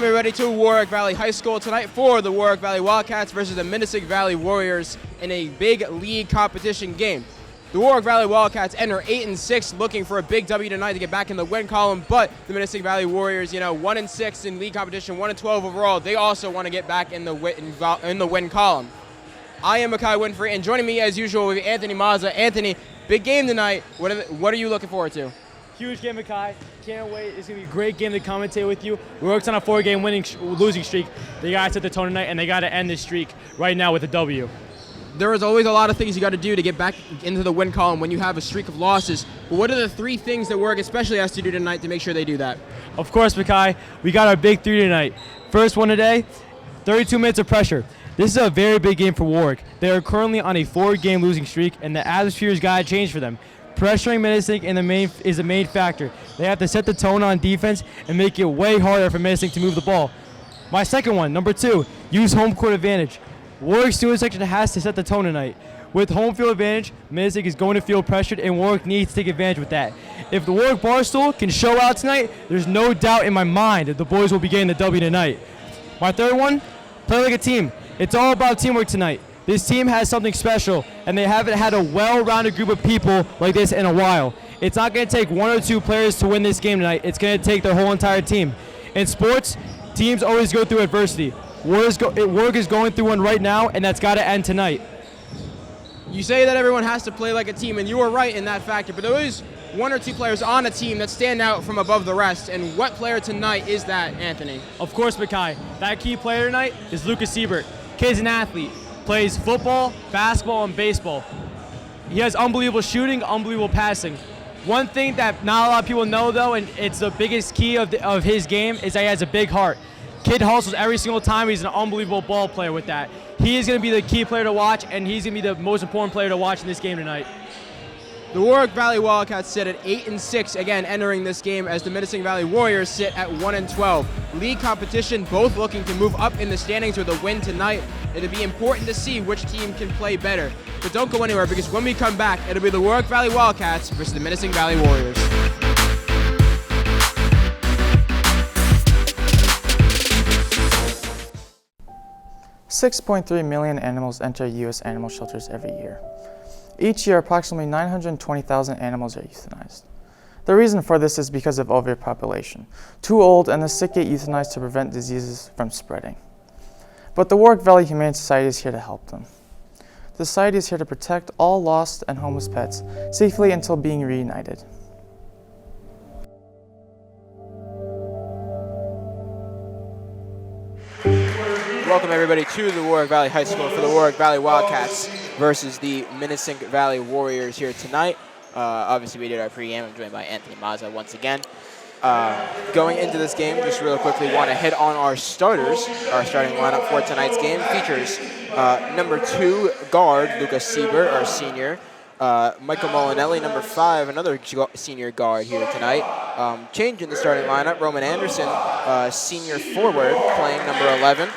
Everybody to Warwick Valley High School tonight for the Warwick Valley Wildcats versus the Minisink Valley Warriors in a big league competition game. The Warwick Valley Wildcats enter 8-6, looking for a big W tonight to get back in the win column. But the Minisink Valley Warriors, 1-6 in league competition, 1-12 overall. They also want to get back in the win column. I am Makai Winfrey, and joining me as usual with Anthony Mazza. Anthony, big game tonight. What are you looking forward to? Huge game, Makai. Can't wait. It's going to be a great game to commentate with you. Warwick's on a 4-game losing streak. They got to set the tone tonight, and they got to end this streak right now with a W. There is always a lot of things you got to do to get back into the win column when you have a streak of losses. But what are the three things that Warwick especially has to do tonight to make sure they do that? Of course, Makai. We got our big three tonight. First one today, 32 minutes of pressure. This is a very big game for Warwick. They are currently on a 4-game losing streak, and the atmosphere has got to change for them. Pressuring Minisink is the main factor. They have to set the tone on defense and make it way harder for Minisink to move the ball. My second one, number 2, use home court advantage. Warwick's student section has to set the tone tonight. With home field advantage, Minisink is going to feel pressured, and Warwick needs to take advantage with that. If the Warwick Barstool can show out tonight, there's no doubt in my mind that the boys will be getting the W tonight. My third one, play like a team. It's all about teamwork tonight. This team has something special, and they haven't had a well-rounded group of people like this in a while. It's not going to take 1 or 2 players to win this game tonight. It's going to take their whole entire team. In sports, teams always go through adversity. Warwick is going through one right now, and that's got to end tonight. You say that everyone has to play like a team, and you are right in that factor, but there is 1 or 2 players on a team that stand out from above the rest, and what player tonight is that, Anthony? Of course, Makai. That key player tonight is Lucas Siebert. Kid's an athlete. Plays football, basketball, and baseball. He has unbelievable shooting, unbelievable passing. One thing that not a lot of people know, though, and it's the biggest key of his game, is that he has a big heart. Kid hustles every single time. He's an unbelievable ball player with that. He is going to be the key player to watch, and he's going to be the most important player to watch in this game tonight. The Warwick Valley Wildcats sit at 8-6, again entering this game, as the Minisink Valley Warriors sit at 1-12. League competition, both looking to move up in the standings with a win tonight. It'll be important to see which team can play better. But don't go anywhere, because when we come back, it'll be the Warwick Valley Wildcats versus the Minisink Valley Warriors. $6.3 million animals enter U.S. animal shelters every year. Each year, approximately 920,000 animals are euthanized. The reason for this is because of overpopulation. Too old and the sick get euthanized to prevent diseases from spreading. But the Warwick Valley Humane Society is here to help them. The society is here to protect all lost and homeless pets safely until being reunited. Welcome everybody to the Warwick Valley High School for the Warwick Valley Wildcats versus the Minisink Valley Warriors here tonight. Obviously we did our pregame. I'm joined by Anthony Mazza once again. Going into this game, just really quickly want to hit on our starters. Our starting lineup for tonight's game features number 2 guard, Lucas Siebert, our senior. Michael Molinelli, number 5, another senior guard here tonight. Change in the starting lineup, Roman Anderson, senior forward, playing number 11.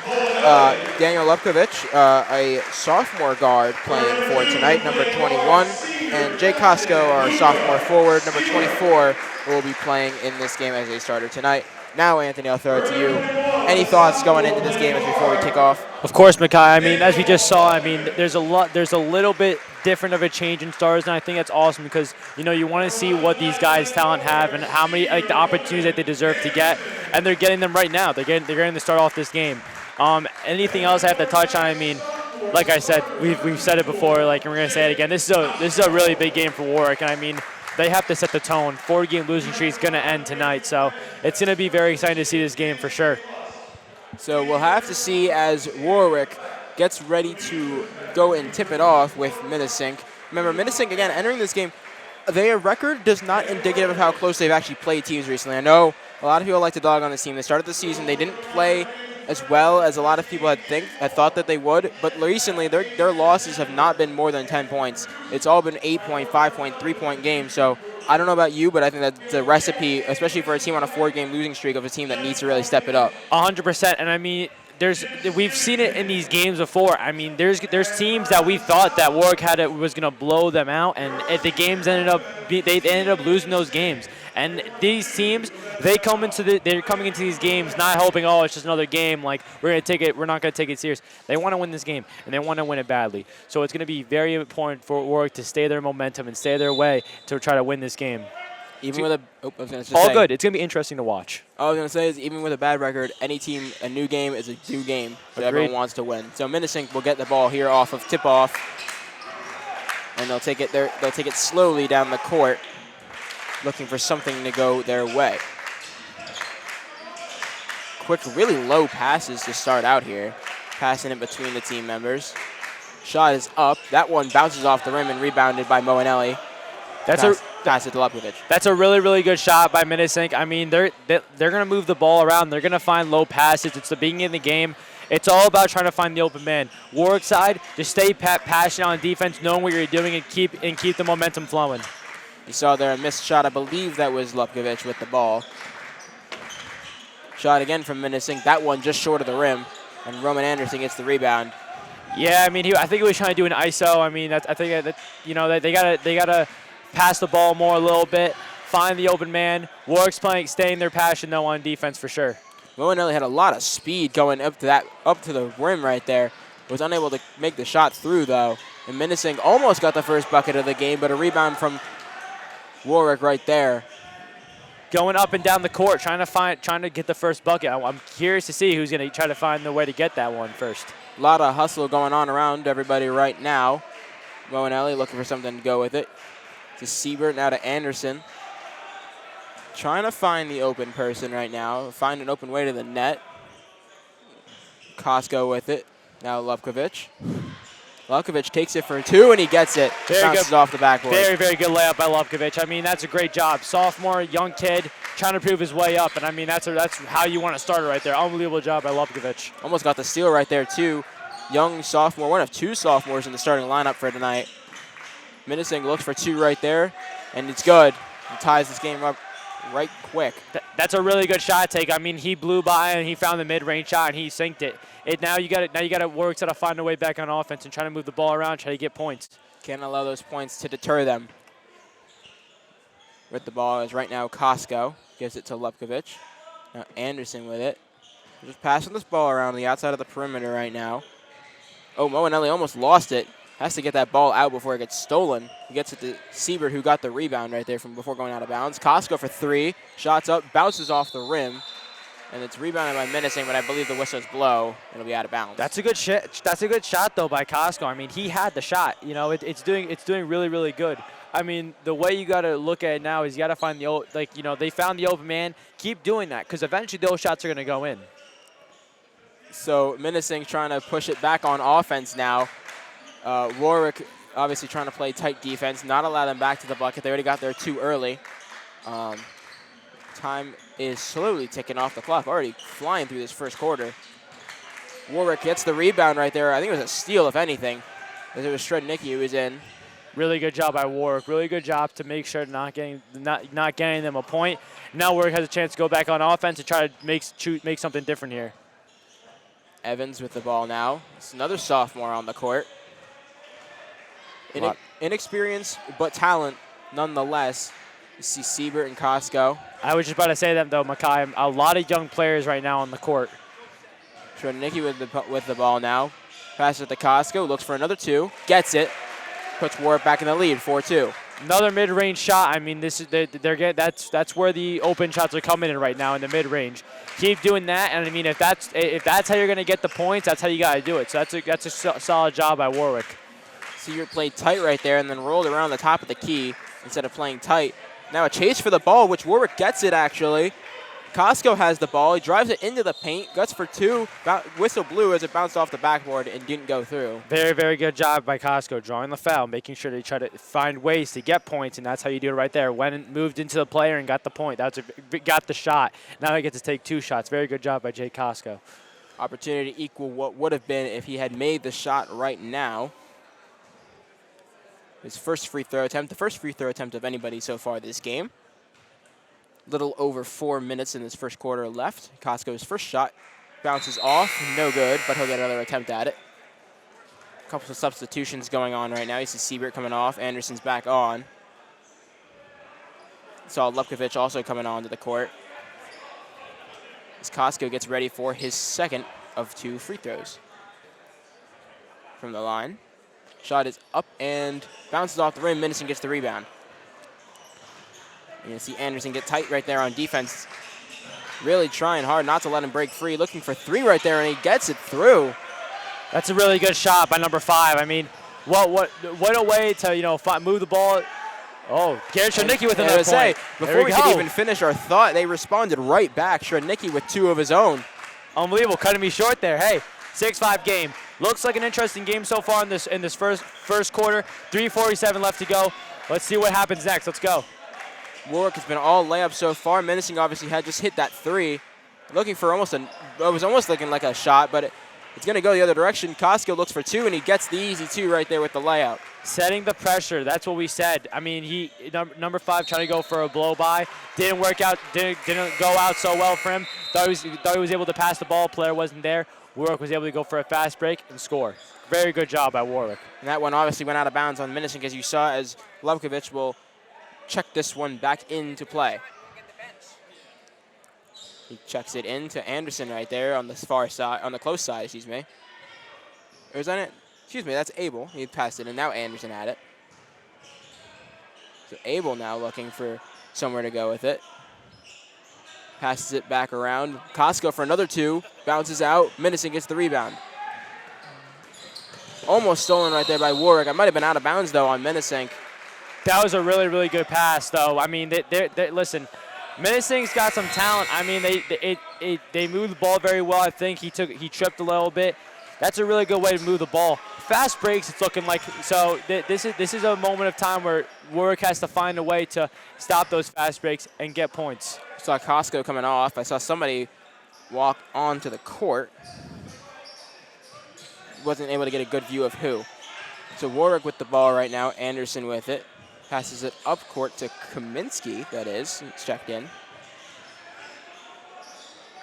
Daniel Lepkovich, a sophomore guard, playing for tonight, number 21. And Jay Costco, our sophomore forward, number 24, will be playing in this game as a starter tonight. Now, Anthony, I'll throw it to you. Any thoughts going into this game before we kick off? Of course, Makai. I mean, as we just saw, there's a little bit different of a change in starters, and I think that's awesome because, you want to see what these guys' talent have and how many, the opportunities that they deserve to get, and they're getting them right now. They're getting to start off this game. Anything else I have to touch on? Like I said, we've said it before, and we're going to say it again. This is a really big game for Warwick, and they have to set the tone. 4-game losing streak is going to end tonight, so it's going to be very exciting to see this game for sure. So we'll have to see as Warwick gets ready to go and tip it off with Minisink. Remember, Minisink, again, entering this game, their record does not indicative of how close they've actually played teams recently. I know a lot of people like to dog on this team. They started the season, they didn't play as well as a lot of people had thought that they would, but recently their losses have not been more than 10 points. It's all been 8-point, 5-point, 3-point games, so I don't know about you, but I think that's the recipe, especially for a team on a 4-game losing streak, of a team that needs to really step it up. 100%, and we've seen it in these games before. There's teams that we thought that Warwick was going to blow them out, and the games ended up losing those games. And these teams, they're coming into these games not hoping, oh, it's just another game. Like we're not gonna take it serious. They want to win this game, and they want to win it badly. So it's gonna be very important for Warwick to stay their momentum and stay their way to try to win this game. Even with good. It's gonna be interesting to watch. All I was gonna say is even with a bad record, any team, a new game is a new game. So everyone wants to win. So Minisink will get the ball here off of tip off, and they'll take it there. They'll take it slowly down the court, looking for something to go their way. Quick, really low passes to start out here, passing it between the team members. Shot is up. That one bounces off the rim and rebounded by Moanelli. Pass it to Lupkovic. That's a really, really good shot by Minisink. I mean, they're going to move the ball around. They're going to find low passes. It's the beginning of the game. It's all about trying to find the open man. Warwick side, just stay passionate on defense, knowing what you're doing, and keep the momentum flowing. You saw there a missed shot. I believe that was Lupkovic with the ball. Shot again from Minisink. That one just short of the rim, and Roman Anderson gets the rebound. Yeah, I mean, I think he was trying to do an ISO. I mean, I think that they gotta pass the ball more a little bit, find the open man. Warwick's staying their passion though on defense for sure. Moanelli had a lot of speed going up to the rim right there. Was unable to make the shot through though. And Minisink almost got the first bucket of the game, but a rebound from Warwick right there. Going up and down the court, trying to get the first bucket. I'm curious to see who's going to try to find the way to get that one first. A lot of hustle going on around everybody right now. Moanelli looking for something to go with it. To Siebert, now to Anderson. Trying to find the open person right now. Find an open way to the net. Costco with it. Now Lupkovic. Lupkovic takes it for two, and he gets it. Bounces off the backboard. Very, very good layup by Lupkovic. I mean, that's a great job. Sophomore, young kid, trying to prove his way up. And, I mean, that's how you want to start it right there. Unbelievable job by Lupkovic. Almost got the steal right there, too. Young sophomore, one of two sophomores in the starting lineup for tonight. Minisink looks for two right there, and it's good. He ties this game up right quick. That's a really good shot take. I mean, he blew by and he found the mid-range shot and he sinked it. Now you got to work to find a way back on offense and try to move the ball around, try to get points. Can't allow those points to deter them. With the ball is right now Costco. Gives it to Lupkovic. Now Anderson with it. Just passing this ball around the outside of the perimeter right now. Oh, Moanelli almost lost it. Has to get that ball out before it gets stolen. He gets it to Siebert, who got the rebound right there from before going out of bounds. Costco for three. Shots up, bounces off the rim. And it's rebounded by Minisink, but I believe the whistles blow. It'll be out of bounds. That's a good shot though by Costco. I mean, he had the shot. You know, it's doing really, really good. I mean, the way you got to look at it now is you got to find they found the open man. Keep doing that because eventually those shots are going to go in. So Minisink trying to push it back on offense now. Warwick obviously trying to play tight defense, not allow them back to the bucket. They already got there too early. Time is slowly ticking off the clock, already flying through this first quarter. Warwick gets the rebound right there. I think it was a steal, if anything, as it was Strednicki who was in. Really good job by Warwick. Really good job to make sure not getting them a point. Now Warwick has a chance to go back on offense and try to make something different here. Evans with the ball now. It's another sophomore on the court. Inexperience, but talent nonetheless. You see Siebert and Costco. I was just about to say that, though, Makai. A lot of young players right now on the court. Strednicki with the ball now. Passes it to Costco. Looks for another two. Gets it. Puts Warwick back in the lead, 4-2. Another mid-range shot. I mean, that's where the open shots are coming in right now in the mid-range. Keep doing that, and I mean, if that's how you're going to get the points, that's how you got to do it. So that's a solid job by Warwick. Siebert played tight right there and then rolled around the top of the key instead of playing tight. Now a chase for the ball, which Warwick gets it actually. Costco has the ball. He drives it into the paint, guts for two. Whistle blew as it bounced off the backboard and didn't go through. Very, very good job by Costco drawing the foul, making sure they try to find ways to get points, and that's how you do it right there. Went and moved into the player and got the point. Got the shot. Now he gets to take two shots. Very good job by Jay Costco. Opportunity to equal what would have been if he had made the shot right now. His first free throw attempt, the first free throw attempt of anybody so far this game. Little over 4 minutes in this first quarter left. Costco's first shot bounces off, no good, but he'll get another attempt at it. A couple of substitutions going on right now. You see Siebert coming off, Anderson's back on. saw Lupkovich also coming onto the court. As Costco gets ready for his second of 2 free throws. From the line. Shot is up and bounces off the rim. Minisink gets the rebound. You're going to see Anderson get tight right there on defense. Really trying hard not to let him break free. Looking for 3 right there, and he gets it through. That's a really good shot by number 5. I mean, what a way to, move the ball. Oh, Garrett Shodnicki with another point. Before we could even finish our thought, they responded right back. Shodnicki with 2 of his own. Unbelievable, cutting me short there. Hey, 6-5 game. Looks like an interesting game so far in this first quarter. 3:47 left to go. Let's see what happens next. Let's go. Warwick has been all layups so far. Minisink obviously had just hit that 3. Looking for it was almost looking like a shot, but it's going to go the other direction. Costco looks for 2, and he gets the easy 2 right there with the layup. Setting the pressure, that's what we said. I mean, number 5 trying to go for a blow-by. Didn't work out, didn't go out so well for him. Thought he was able to pass the ball, player wasn't there. Warwick was able to go for a fast break and score. Very good job by Warwick. And that one obviously went out of bounds on Minisink, as you saw, as Lupkovich will check this one back into play. He checks it into Anderson right there on the far side, on the close side, excuse me. Or is that it? Excuse me, that's Abel. He passed it, and now Anderson had it. So Abel now looking for somewhere to go with it. Passes it back around. Costco for another 2. Bounces out. Minisink gets the rebound. Almost stolen right there by Warwick. I might have been out of bounds, though, on Minisink. That was a really, really good pass, though. I mean, listen, Minisink's got some talent. I mean, they move the ball very well. I think he tripped a little bit. That's a really good way to move the ball. Fast breaks, it's looking like, so this is a moment of time where Warwick has to find a way to stop those fast breaks and get points. I saw Costco coming off. I saw somebody walk onto the court. Wasn't able to get a good view of who. So Warwick with the ball right now. Anderson with it. Passes it up court to Kaminsky, that is. It's checked in.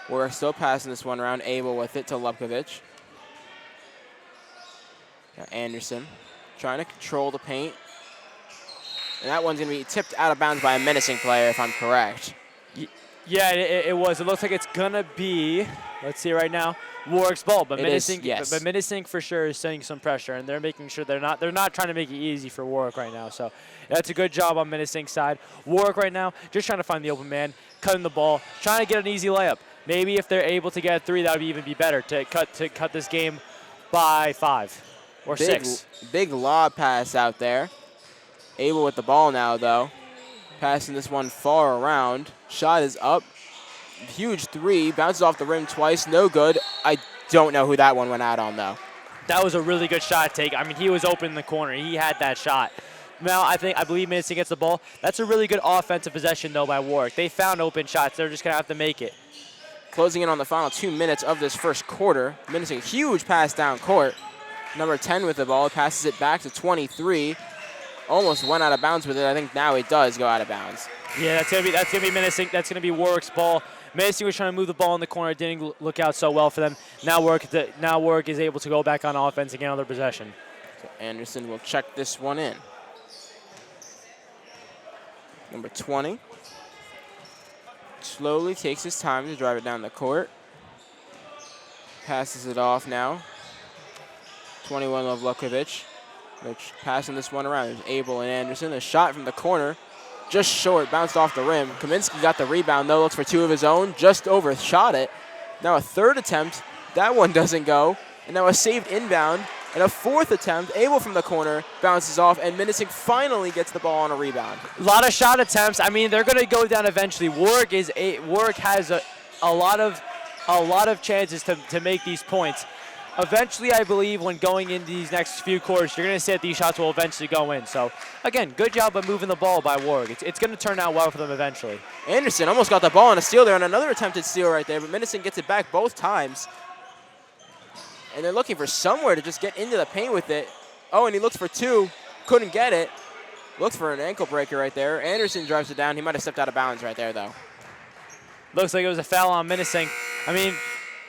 Warwick still passing this one around. Abel with it to Lupkovich. Got Anderson trying to control the paint. And that one's going to be tipped out of bounds by a Minisink player, if I'm correct. Yeah, it was. It looks like it's going to be, let's see right now, Warwick's ball. But Minisink, yes. But Minisink for sure is sending some pressure, and they're making sure they're not trying to make it easy for Warwick right now. So that's a good job on Minisink's side. Warwick right now just trying to find the open man, cutting the ball, trying to get an easy layup. Maybe if they're able to get a 3, that would even be better to cut this game by 5 or 6. Big lob pass out there. Abel with the ball now, though. Passing this one far around. Shot is up. Huge 3. Bounces off the rim twice. No good. I don't know who that one went out on, though. That was a really good shot take. I mean, he was open in the corner. He had that shot. Now, I believe Minisink gets the ball. That's a really good offensive possession, though, by Warwick. They found open shots. They're just going to have to make it. Closing in on the final 2 minutes of this first quarter. Minisink, huge pass down court. Number 10 with the ball. Passes it back to 23. Almost went out of bounds with it. I think now it does go out of bounds. Yeah, that's gonna be Minisink. That's gonna be Warwick's ball. Minisink was trying to move the ball in the corner. It didn't look out so well for them. Now Warwick is able to go back on offense and get another possession. So Anderson will check this one in. Number 20 slowly takes his time to drive it down the court. Passes it off now. 21 Lupkovich. Which passing this one around. There's Abel and Anderson. A shot from the corner. Just short. Bounced off the rim. Kaminsky got the rebound, though. Looks for 2 of his own. Just overshot it. Now a 3rd attempt. That one doesn't go. And now a saved inbound. And a 4th attempt. Abel from the corner. Bounces off. And Minisink finally gets the ball on a rebound. A lot of shot attempts. I mean, they're going to go down eventually. Warwick has a lot of chances to make these points. Eventually, I believe when going into these next few quarters, you're going to see that these shots will eventually go in. So, again, good job of moving the ball by Warwick. It's going to turn out well for them eventually. Anderson almost got the ball on a steal there, and another attempted steal right there, but Minisink gets it back both times. And they're looking for somewhere to just get into the paint with it. Oh, and he looks for 2. Couldn't get it. Looks for an ankle breaker right there. Anderson drives it down. He might have stepped out of bounds right there, though. Looks like it was a foul on Minisink. I mean,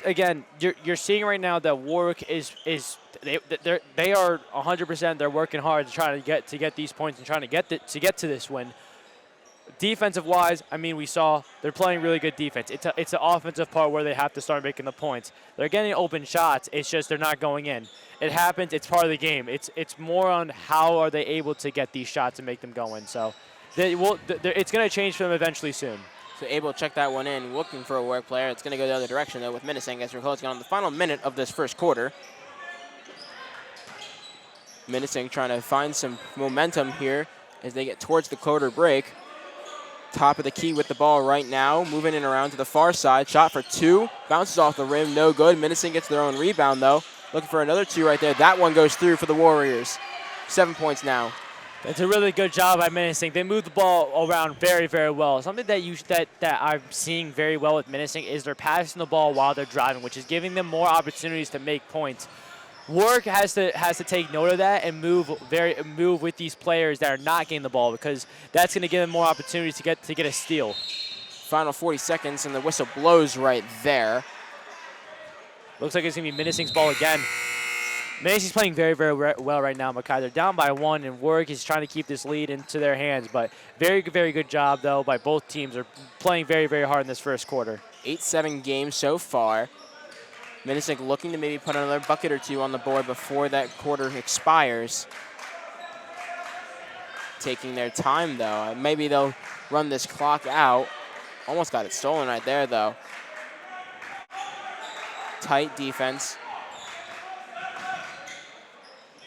again, you're seeing right now that Warwick they are 100%. They're working hard to try to get these points and trying to get to this win. Defensive-wise, I mean, we saw they're playing really good defense. It's the offensive part where they have to start making the points. They're getting open shots. It's just they're not going in. It happens. It's part of the game. It's more on how are they able to get these shots and make them go in. So it's going to change for them eventually soon. So able to check that one in, looking for a Warwick player. It's going to go the other direction, though, with Minisink as we're closing on the final minute of this first quarter. Minisink trying to find some momentum here as they get towards the quarter break. Top of the key with the ball right now, moving in around to the far side. Shot for 2, bounces off the rim, no good. Minisink gets their own rebound, though. Looking for another 2 right there. That one goes through for the Warriors. 7 points now. It's a really good job by Minisink. They move the ball around very, very well. Something that I'm seeing very well with Minisink is they're passing the ball while they're driving, which is giving them more opportunities to make points. Warwick has to take note of that and move with these players that are not getting the ball, because that's going to give them more opportunities to get a steal. Final 40 seconds and the whistle blows right there. Looks like it's going to be Minisink's ball again. Minisink's playing very, very well right now, Makai. They're down by 1, and Warwick is trying to keep this lead into their hands. But very, very good job, though, by both teams. They're playing very, very hard in this first quarter. 8-7 game so far. Minisink looking to maybe put another bucket or 2 on the board before that quarter expires. Taking their time, though. Maybe they'll run this clock out. Almost got it stolen right there, though. Tight defense.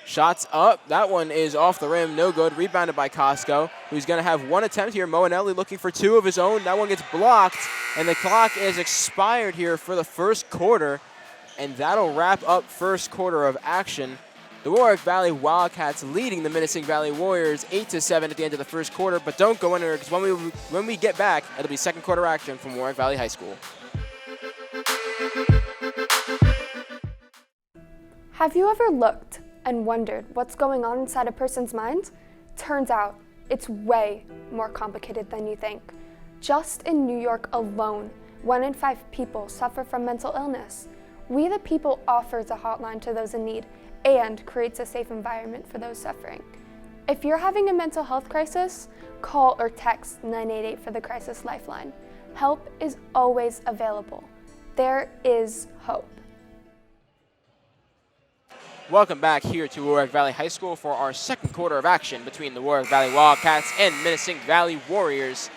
Shots up. That one is off the rim. No good. Rebounded by Costco, who's going to have 1 attempt here. Moanelli looking for 2 of his own. That one gets blocked, and the clock is expired here for the first quarter. And that'll wrap up first quarter of action. The Warwick Valley Wildcats leading the Minisink Valley Warriors 8-7 at the end of the first quarter. But don't go anywhere, because when we get back, it'll be second quarter action from Warwick Valley High School. Have you ever looked and wondered what's going on inside a person's mind? Turns out it's way more complicated than you think. Just in New York alone, 1 in 5 people suffer from mental illness. We the People offers a hotline to those in need and creates a safe environment for those suffering. If you're having a mental health crisis, call or text 988 for the Crisis Lifeline. Help is always available. There is hope. Welcome back here to Warwick Valley High School for our second quarter of action between the Warwick Valley Wildcats and Minisink Valley Warriors,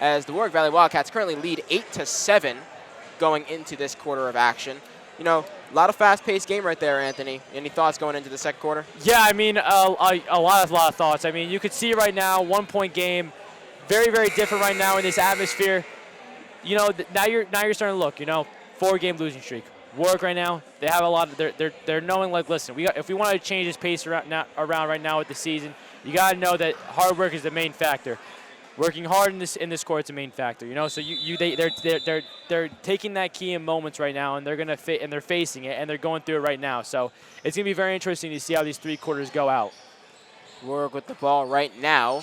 as the Warwick Valley Wildcats currently lead 8-7 going into this quarter of action. You know, a lot of fast-paced game right there, Anthony. Any thoughts going into the second quarter? Yeah, I mean, a lot of thoughts. I mean, you could see right now, 1-point game, very, very different right now in this atmosphere. You know, now you're starting to look. You know, 4-game losing streak. Warwick right now, they have a lot of. They're knowing, like, listen, if we want to change this pace around right now with the season, you got to know that hard work is the main factor. Working hard in this court is the main factor, you know. So they're taking that key in moments right now, and they're facing it, and they're going through it right now. So it's gonna be very interesting to see how these 3 quarters go out. Warwick with the ball right now,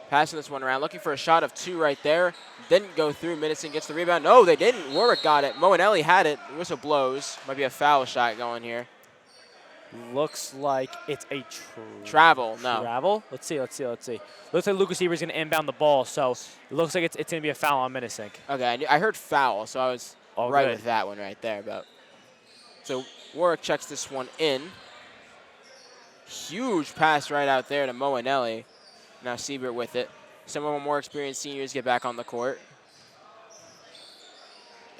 passing this one around, looking for a shot of 2 right there. Didn't go through. Minisink gets the rebound. No, they didn't. Warwick got it. Moanelli had it. The whistle blows. Might be a foul shot going here. Looks like it's a travel. No. Travel? Let's see. Looks like Lucas Eber's going to inbound the ball, so it looks like it's going to be a foul on Minisink. Okay, I heard foul, so I was right with that one right there. But so Warwick checks this one in. Huge pass right out there to Moanelli. Now Siebert with it. Some of our more experienced seniors get back on the court.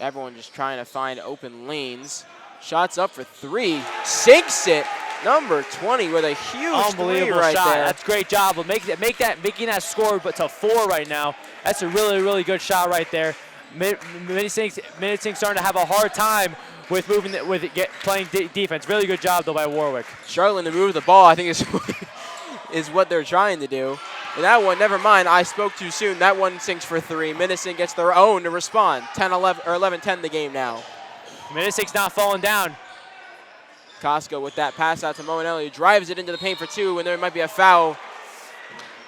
Everyone just trying to find open lanes. Shots up for 3. Sinks it. Number 20 with a huge 3 right shot. there. That's a great job. But making that score but to 4 right now. That's a really, really good shot right there. Minisink starting to have a hard time with playing defense. Really good job though by Warwick. Struggling to move the ball, I think is what they're trying to do. And that one, never mind, I spoke too soon. That one sinks for 3. Minisink gets their own to respond. 11-10 the game now. Minisink's not falling down. Costco with that pass out to Moanelli, drives it into the paint for 2, and there might be a foul.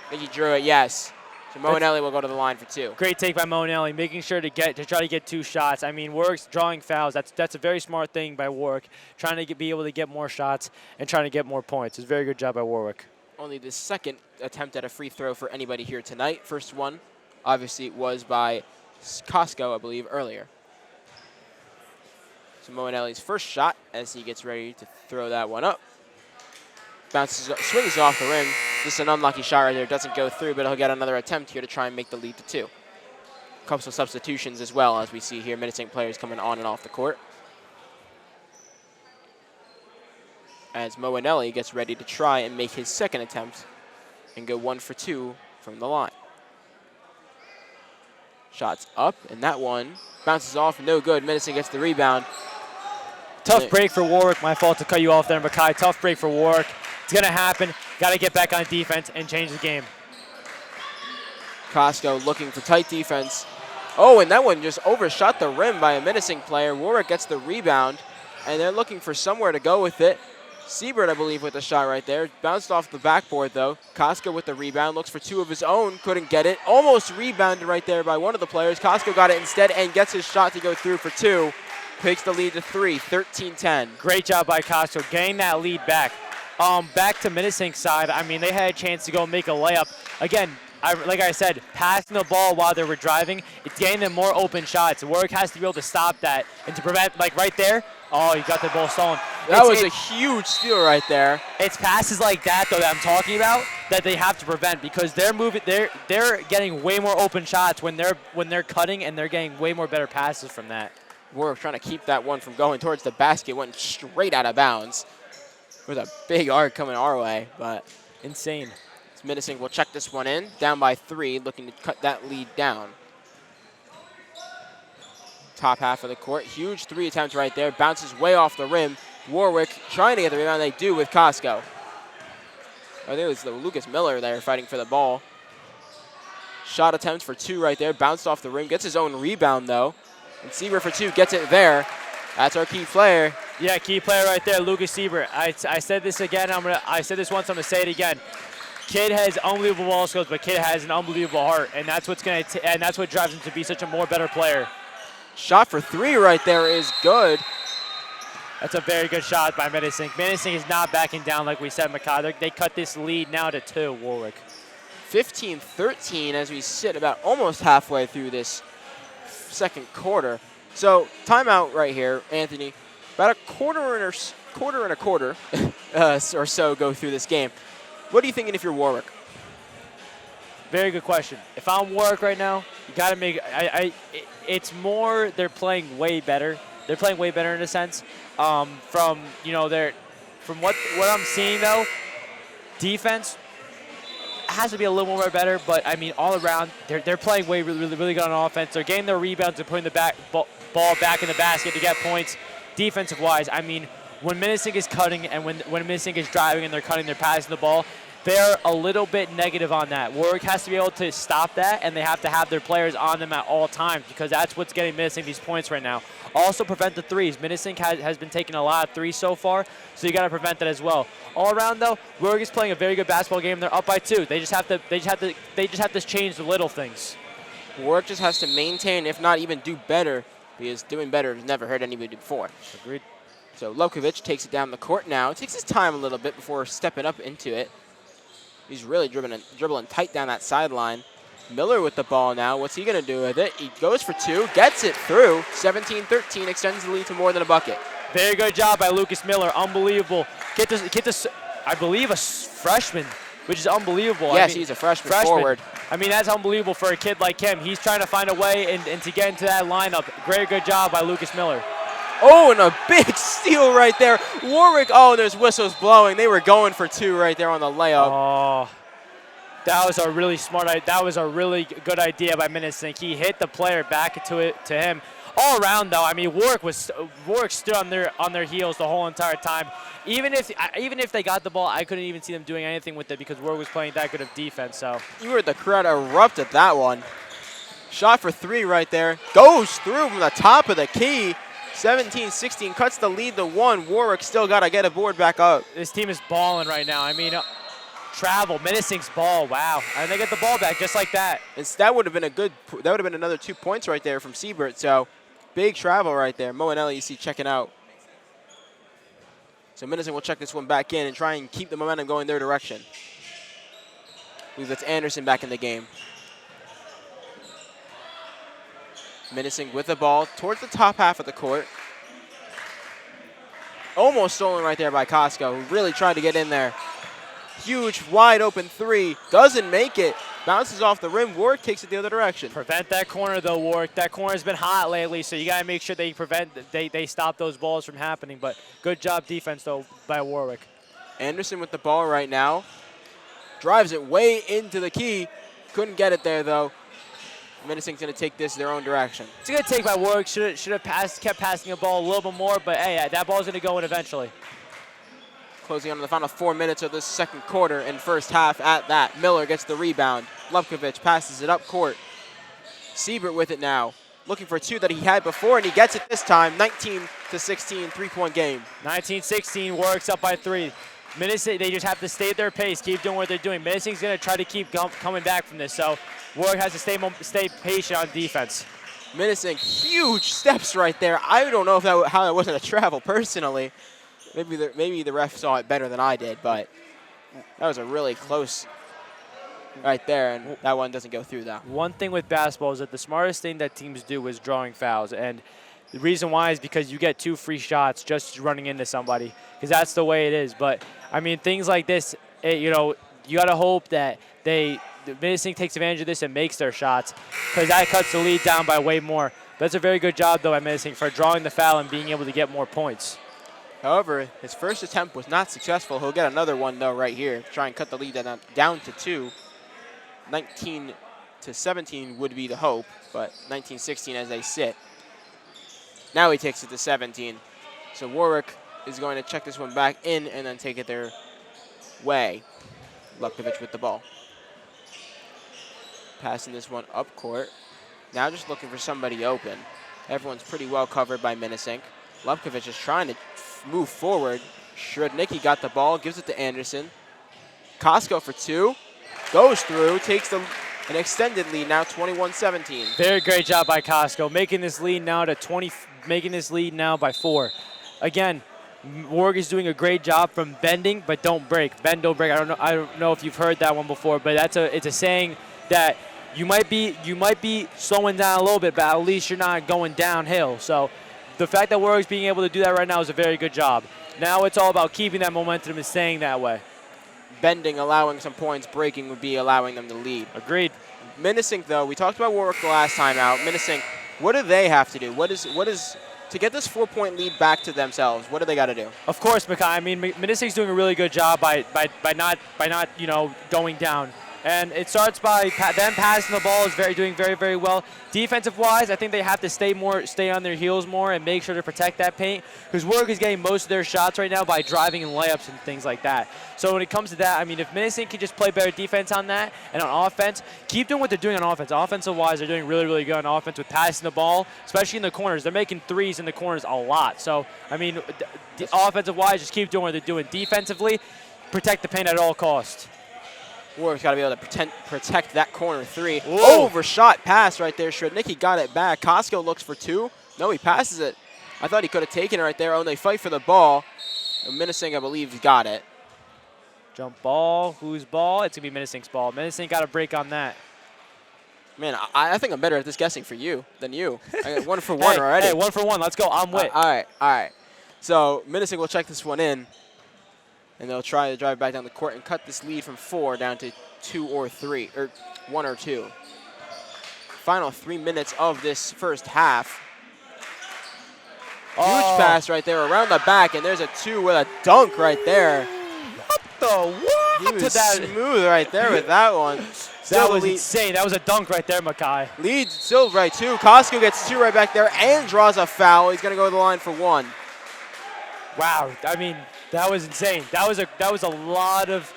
I think he drew it, yes. So Moanelli will go to the line for 2. Great take by Moanelli, making sure to try to get 2 shots. I mean, Warwick's drawing fouls. That's a very smart thing by Warwick, trying to be able to get more shots and trying to get more points. It's a very good job by Warwick. Only the second attempt at a free throw for anybody here tonight. First one obviously was by Costco, I believe, earlier. So Moinelli's first shot as he gets ready to throw that one up. Bounces, swings off the rim. Just an unlucky shot right there. Doesn't go through, but he'll get another attempt here to try and make the lead to 2. Couple of substitutions as well, as we see here. Minisink players coming on and off the court. As Moinelli gets ready to try and make his second attempt and go 1 for 2 from the line. Shots up, and that one bounces off, no good. Minisink gets the rebound. Tough break for Warwick. My fault to cut you off there, Makai. Tough break for Warwick. It's going to happen. Got to get back on defense and change the game. Costco looking for tight defense. Oh, and that one just overshot the rim by a Minisink player. Warwick gets the rebound, and they're looking for somewhere to go with it. Siebert, I believe, with the shot right there. Bounced off the backboard, though. Costco with the rebound. Looks for 2 of his own. Couldn't get it. Almost rebounded right there by one of the players. Costco got it instead and gets his shot to go through for 2. Takes the lead to 3, 13-10. Great job by Costco getting that lead back. Back to Minisink's side, I mean, they had a chance to go make a layup. Again, like I said, passing the ball while they were driving, it's getting them more open shots. Warwick has to be able to stop that and to prevent, like right there, oh, you got the ball stolen. That was a huge steal right there. It's passes like that, though, that I'm talking about that they have to prevent because they're moving. They're getting way more open shots when they're cutting, and they're getting way more better passes from that. Warwick trying to keep that one from going towards the basket. Went straight out of bounds. It was a big arc coming our way, but insane. Minisink will check this one in. Down by 3, looking to cut that lead down. Top half of the court. Huge 3 attempts right there. Bounces way off the rim. Warwick trying to get the rebound. They do with Costco. I think it was Lucas Miller there fighting for the ball. Shot attempts for 2 right there. Bounced off the rim. Gets his own rebound, though. And Siebert for 2 gets it there. That's our key player. Yeah, key player right there, Lucas Siebert. I said this again. I said this once. I'm gonna say it again. Kid has unbelievable ball skills, but Kid has an unbelievable heart, and that's what drives him to be such a more better player. Shot for 3 right there is good. That's a very good shot by Minisink. Minisink is not backing down, like we said, Makai. They cut this lead now to 2, Warwick. 15-13 as we sit about almost halfway through this second quarter. So timeout right here, Anthony. About a quarter and a quarter or so go through this game. What are you thinking if you're Warwick? Very good question. If I'm Warwick right now, you got to make. It's more they're playing way better. They're playing way better in a sense. From what I'm seeing though, defense has to be a little more better. But I mean, all around they're playing really good on offense. They're getting their rebounds and putting the ball back in the basket to get points. Defensive wise, I mean, when Minisink is cutting and when Minisink is driving and they're cutting, they're passing the ball, they're a little bit negative on that. Warwick has to be able to stop that, and they have to have their players on them at all times because that's what's getting Minisink these points right now. Also prevent the threes. Minisink has been taking a lot of threes so far, so you got to prevent that as well. All around though, Warwick is playing a very good basketball game. They're up by 2. They just have to change the little things. Warwick just has to maintain, if not even do better, because doing better has never hurt anybody before. Agreed. So Lovkovic takes it down the court now. It takes his time a little bit before stepping up into it. He's really dribbling tight down that sideline. Miller with the ball now. What's he going to do with it? He goes for 2, gets it through. 17-13, extends the lead to more than a bucket. Very good job by Lucas Miller. Unbelievable. Get this, I believe, a freshman, which is unbelievable. Yes, I mean, he's a freshman forward. I mean, that's unbelievable for a kid like him. He's trying to find a way and to get into that lineup. Very good job by Lucas Miller. Oh, and a big steal right there. Warwick, oh, there's whistles blowing. They were going for 2 right there on the layup. Oh, that was a really that was a really good idea by Minisink. He hit the player back to him. All around though, I mean, Warwick stood on their heels the whole entire time. Even if they got the ball, I couldn't even see them doing anything with it because Warwick was playing that good of defense. So you heard the crowd erupt at that one. Shot for 3 right there. Goes through from the top of the key. 17-16, cuts the lead to 1. Warwick still got to get a board back up. This team is balling right now. I mean, travel, Minisink's ball, wow. And they get the ball back just like that. That would have been another 2 points right there from Siebert. So big travel right there. Moinelli, you see, checking out. So Minisink will check this one back in and try and keep the momentum going their direction. I believe that's Anderson back in the game. Minisink with the ball towards the top half of the court. Almost stolen right there by Costco, who really tried to get in there. Huge, wide open three. Doesn't make it. Bounces off the rim. Warwick kicks it the other direction. Prevent that corner, though, Warwick. That corner's been hot lately, so you got to make sure they stop those balls from happening. But good job defense, though, by Warwick. Anderson with the ball right now. Drives it way into the key. Couldn't get it there, though. Minisink's going to take this their own direction. It's a good take by Warwick. Should have kept passing the ball a little bit more, but hey, that ball's going to go in eventually. Closing on the final 4 minutes of this second quarter and first half at that. Miller gets the rebound. Lupkovich passes it up court. Siebert with it now. Looking for two that he had before, and he gets it this time. 19-16, three-point game. 19-16, Warwick's up by 3. Minisink, they just have to stay at their pace, keep doing what they're doing. Minisink's going to try to keep coming back from this, so Warwick has to stay patient on defense. Minisink, huge steps right there. I don't know if how that wasn't a travel personally. Maybe the ref saw it better than I did, but that was a really close right there, and that one doesn't go through, though. One thing with basketball is that the smartest thing that teams do is drawing fouls, and the reason why is because you get 2 free shots just running into somebody, because that's the way it is. But, I mean, things like this, you got to hope that the Minisink takes advantage of this and makes their shots, because that cuts the lead down by way more. But that's a very good job, though, by Minisink for drawing the foul and being able to get more points. However, his first attempt was not successful. He'll get another one, though, right here. Try and cut the lead down to 2. 19-17 would be the hope, but 19-16 as they sit. Now he takes it to 17. So Warwick is going to check this one back in and then take it their way. Lupkovich with the ball. Passing this one up court. Now just looking for somebody open. Everyone's pretty well covered by Minisink. Lupkovich is trying to move forward. Shrudnicki got the ball, gives it to Anderson. Costco for 2. Goes through, takes an extended lead now, 21-17. Very great job by Costco, making this lead now to 20, making this lead now by 4. Again, Warwick is doing a great job from bending, but don't break. Bend, don't break. I don't know if you've heard that one before, but it's a saying that you might be slowing down a little bit, but at least you're not going downhill. So the fact that Warwick's being able to do that right now is a very good job. Now it's all about keeping that momentum and staying that way. Bending, allowing some points, breaking would be allowing them to lead. Agreed. Minisink, though, we talked about Warwick the last time out. Minisink, what do they have to do? What is to get this 4-point lead back to themselves? What do they got to do? Of course, Makai. I mean, Minisink's doing a really good job by not going down. And it starts by them passing the ball is doing very, very well. Defensive-wise, I think they have to stay on their heels more and make sure to protect that paint, because Warwick is getting most of their shots right now by driving and layups and things like that. So when it comes to that, I mean, if Minisink can just play better defense on that and on offense, keep doing what they're doing on offense. Offensive-wise, they're doing really, really good on offense with passing the ball, especially in the corners. They're making threes in the corners a lot. So, I mean, offensive-wise, just keep doing what they're doing. Defensively, protect the paint at all costs. Warwick's got to be able to protect that corner 3. Whoa. Overshot pass right there. Shrudnicki got it back. Costco looks for 2. No, he passes it. I thought he could have taken it right there. Oh, and they fight for the ball. Minisink, I believe, got it. Jump ball. Whose ball? It's going to be Minisink's ball. Minisink got a break on that. Man, I think I'm better at this guessing for you than you. I got 1 for 1 already. Hey, 1 for 1. Let's go. I'm with. All right. So Minisink will check this one in. And they'll try to drive back down the court and cut this lead from 4 down to 2 or 3, or 1 or 2. Final 3 minutes of this first half. Huge pass right there around the back, and there's a 2 with a dunk right there. What the what? He was smooth right there with that one. That was insane. That was a dunk right there, Makai. Lead still right 2. Costco gets 2 right back there and draws a foul. He's going to go to the line for 1. Wow. I mean, that was insane. That was a lot of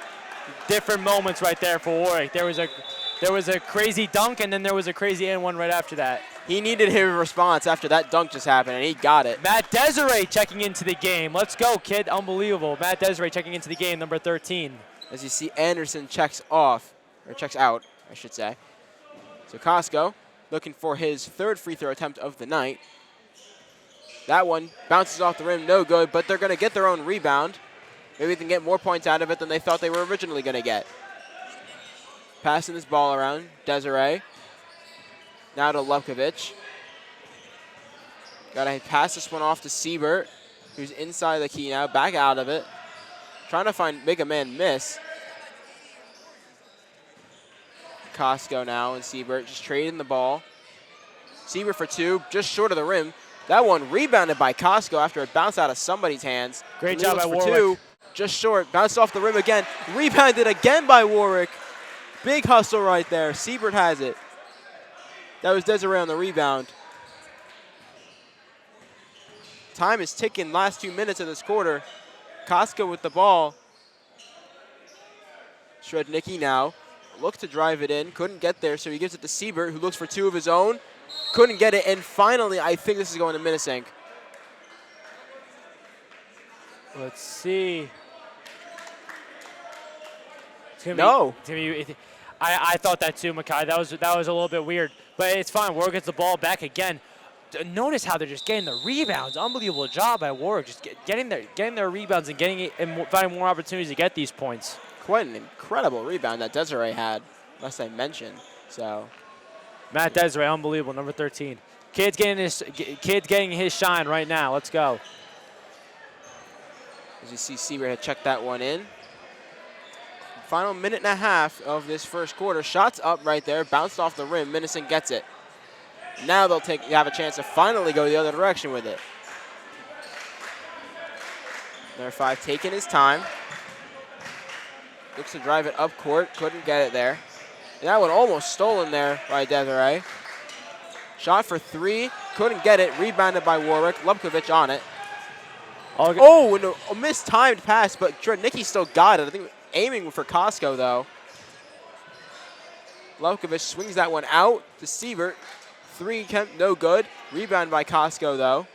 different moments right there for Warwick. There was a crazy dunk, and then there was a crazy and one right after that. He needed his response after that dunk just happened, and he got it. Matt Desiree checking into the game. Let's go, kid. Unbelievable. Matt Desiree checking into the game, number 13. As you see, Anderson checks out, I should say. So Costco looking for his 3rd free throw attempt of the night. That one bounces off the rim, no good, but they're going to get their own rebound. Maybe they can get more points out of it than they thought they were originally going to get. Passing this ball around, Desiree. Now to Lupkovich. Gotta pass this one off to Siebert, who's inside the key now, back out of it. Trying to make a man miss. Costco now and Siebert just trading the ball. Siebert for 2, just short of the rim. That one rebounded by Costco after it bounced out of somebody's hands. Great job by Warwick. 2, just short, bounced off the rim again. Rebounded again by Warwick. Big hustle right there. Siebert has it. That was Desiree on the rebound. Time is ticking, last 2 minutes of this quarter. Costco with the ball. Shrednicki now. Looked to drive it in, couldn't get there, so he gives it to Siebert, who looks for 2 of his own. Couldn't get it, and finally, I think this is going to Minisink. Let's see. No. I thought that too, Makai. That was a little bit weird, but it's fine. Warwick gets the ball back again. Notice how they're just getting the rebounds. Unbelievable job by Warwick, just getting their rebounds and getting it and finding more opportunities to get these points. Quite an incredible rebound that Desiree had, must I mention. So, Matt Desiree, unbelievable, number 13. Kid's getting his shine right now. Let's go. As you see, Siebert had checked that one in. Final minute and a half of this first quarter. Shots up right there, bounced off the rim. Minisink gets it. Now they'll have a chance to finally go the other direction with it. Number 5 taking his time. Looks to drive it up court, couldn't get it there. And that one almost stolen there by Desiree. Shot for 3, couldn't get it. Rebounded by Warwick. Lubkovic on it. Oh, and a mistimed pass, but Nikki still got it. I think aiming for Costco, though. Lubkovic swings that one out to Siebert. 3, no good. Rebound by Costco, though.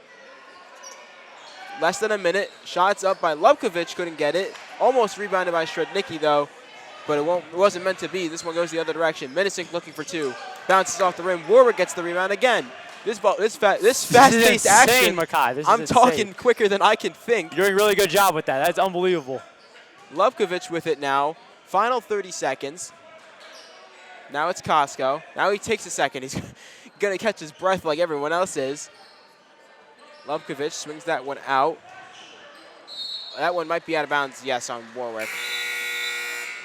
Less than a minute. Shots up by Lubkovic, couldn't get it. Almost rebounded by Shrednicki, though, but it wasn't meant to be. This one goes the other direction. Minisink looking for 2. Bounces off the rim. Warwick gets the rebound again. This fast-paced action. Makai. I'm talking quicker than I can think. You're doing a really good job with that. That's unbelievable. Lubkovic with it now. Final 30 seconds. Now it's Costco. Now he takes a second. He's going to catch his breath like everyone else is. Lubkovic swings that one out. That one might be out of bounds, yes, on Warwick.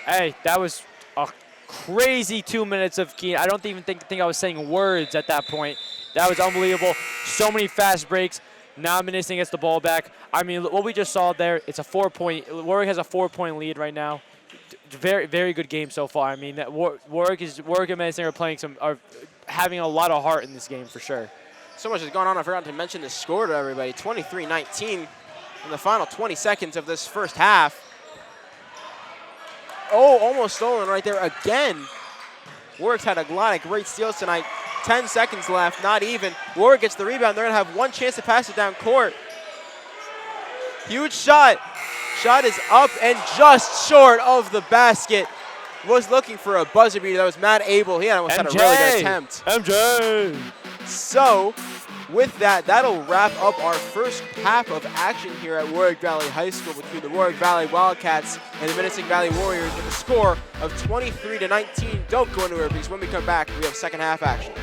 Hey, that was a crazy 2 minutes of key. I don't even think I was saying words at that point. That was unbelievable. So many fast breaks. Now Minisink gets the ball back. I mean, what we just saw there, it's a 4-point. Warwick has a 4-point lead right now. Very, very good game so far. I mean, Warwick and Minisink are having a lot of heart in this game for sure. So much has gone on. I forgot to mention the score to everybody. 23-19 in the final 20 seconds of this first half. Oh, almost stolen right there again. Warwick's had a lot of great steals tonight. 10 seconds left, not even. Warwick gets the rebound. They're going to have one chance to pass it down court. Huge shot. Shot is up and just short of the basket. Was looking for a buzzer beater. That was Matt Abel. He almost had a really good attempt. MJ! So, with that, that'll wrap up our first half of action here at Warwick Valley High School between the Warwick Valley Wildcats and the Minisink Valley Warriors with a score of 23-19. Don't go anywhere because when we come back, we have second half action.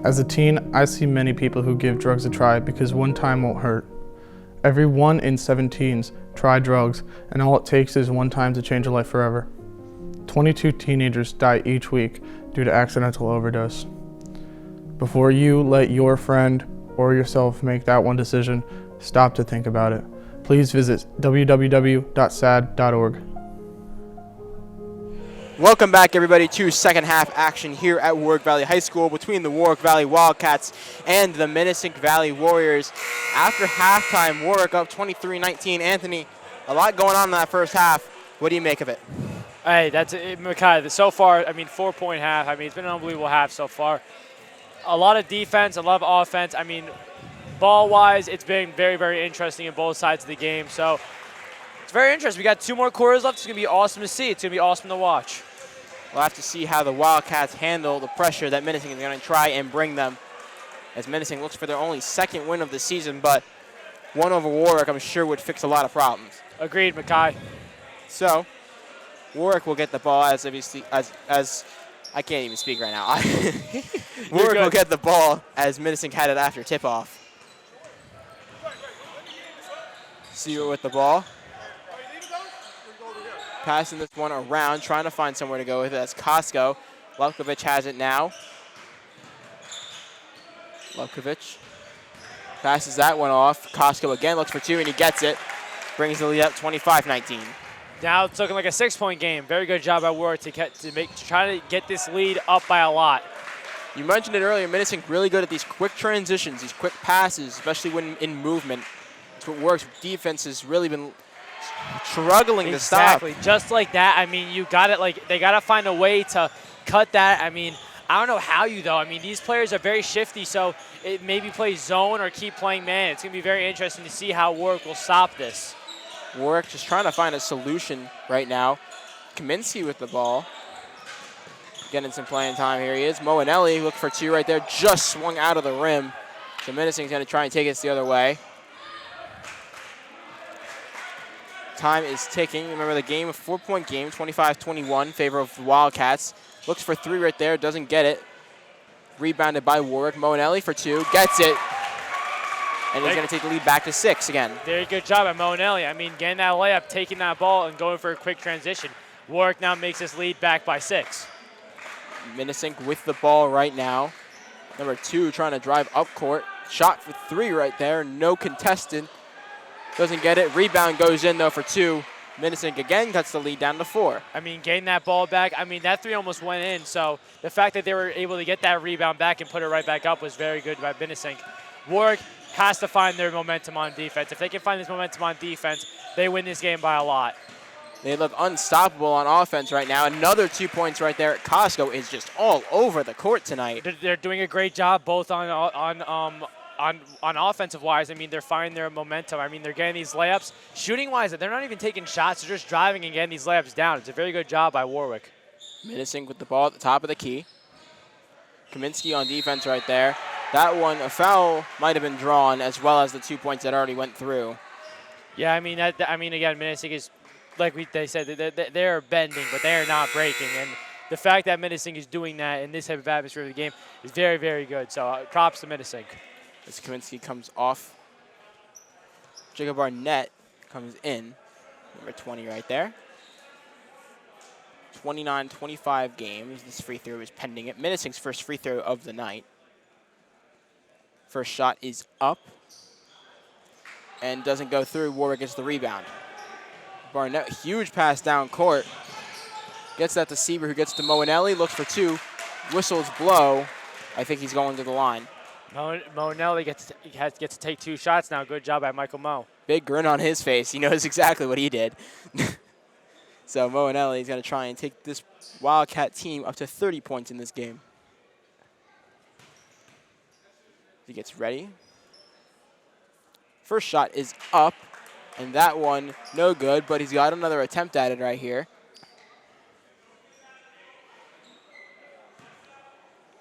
As a teen, I see many people who give drugs a try because one time won't hurt. Every 1 in 7 teens try drugs, and all it takes is one time to change a life forever. 22 teenagers die each week due to accidental overdose. Before you let your friend or yourself make that one decision, stop to think about it. Please visit www.sad.org. Welcome back, everybody, to second half action here at Warwick Valley High School between the Warwick Valley Wildcats and the Minisink Valley Warriors. After halftime, Warwick up 23-19. Anthony, a lot going on in that first half. What do you make of it? Hey, that's it, Makai. So far, I mean, 4-point half. I mean, it's been an unbelievable half so far. A lot of defense, a lot of offense. I mean, ball-wise, it's been very, very interesting in both sides of the game. So it's very interesting. We got 2 more quarters left. It's going to be awesome to see. It's going to be awesome to watch. We'll have to see how the Wildcats handle the pressure that Minisink is going to try and bring them, as Minisink looks for their only second win of the season, but one over Warwick I'm sure would fix a lot of problems. Agreed, Makai. So Warwick will get the ball as I can't even speak right now. Warwick will get the ball as Minisink had it after tip-off. Seaver with the ball. Passing this one around, trying to find somewhere to go with it. That's Kosko. Levkovic has it now. Levkovic passes that one off. Kosko again looks for two, and he gets it. Brings the lead up 25-19. Now it's looking like a 6-point game. Very good job by Warwick to try to get this lead up by a lot. You mentioned it earlier, Minisink really good at these quick transitions, these quick passes, especially when in movement. That's what works. Defense has really been struggling to stop. Exactly, just like that. I mean, you got it. Like they got to find a way to cut that. I mean, I don't know how though. I mean, these players are very shifty, so it maybe play zone or keep playing man. It's gonna be very interesting to see how Warwick will stop this. Warwick just trying to find a solution right now. Kaminsky with the ball. Getting some playing time. Here he is. Moanelli looked for two right there. Just swung out of the rim. So Minisink's going to try and take it the other way. Time is ticking. Remember the game, a 4-point game, 25-21, favor of the Wildcats. Looks for three right there. Doesn't get it. Rebounded by Warwick. Moanelli for two. Gets it. And he's going to take the lead back to 6 again. Very good job at Moanelli. I mean, getting that layup, taking that ball, and going for a quick transition. Warwick now makes this lead back by 6. Minisink with the ball right now. Number 2 trying to drive up court. Shot for 3 right there. No contested. Doesn't get it. Rebound goes in, though, for 2. Minisink again cuts the lead down to 4. I mean, getting that ball back, I mean, that 3 almost went in. So the fact that they were able to get that rebound back and put it right back up was very good by Minisink. Warwick has to find their momentum on defense. If they can find this momentum on defense, they win this game by a lot. They look unstoppable on offense right now. Another 2 points right there. Kosko is just all over the court tonight. They're doing a great job both on offensive wise. I mean, they're finding their momentum. I mean, they're getting these layups. Shooting wise, they're not even taking shots. They're just driving and getting these layups down. It's a very good job by Warwick. Minisink with the ball at the top of the key. Kaminsky on defense right there. That one, a foul might have been drawn, as well as the 2 points that already went through. Yeah, I mean, again, Minisink is, like they said, they're bending, but they are not breaking. And the fact that Minisink is doing that in this type of atmosphere of the game is very, very good. So props to Minisink. As Kaminsky comes off, Jacob Barnett comes in, number 20 right there. 29-25 games. This free throw is pending it. Minisink's first free throw of the night. First shot is up and doesn't go through. Warwick gets the rebound. Barnett, huge pass down court. Gets that to Sieber, who gets to Moanelli. Looks for 2. Whistles blow. I think he's going to the line. Moanelli gets to take 2 shots now. Good job by Michael Mo. Big grin on his face. He knows exactly what he did. So Moanelli is going to try and take this Wildcat team up to 30 points in this game. He gets ready. First shot is up, and that one no good, but he's got another attempt at it right here.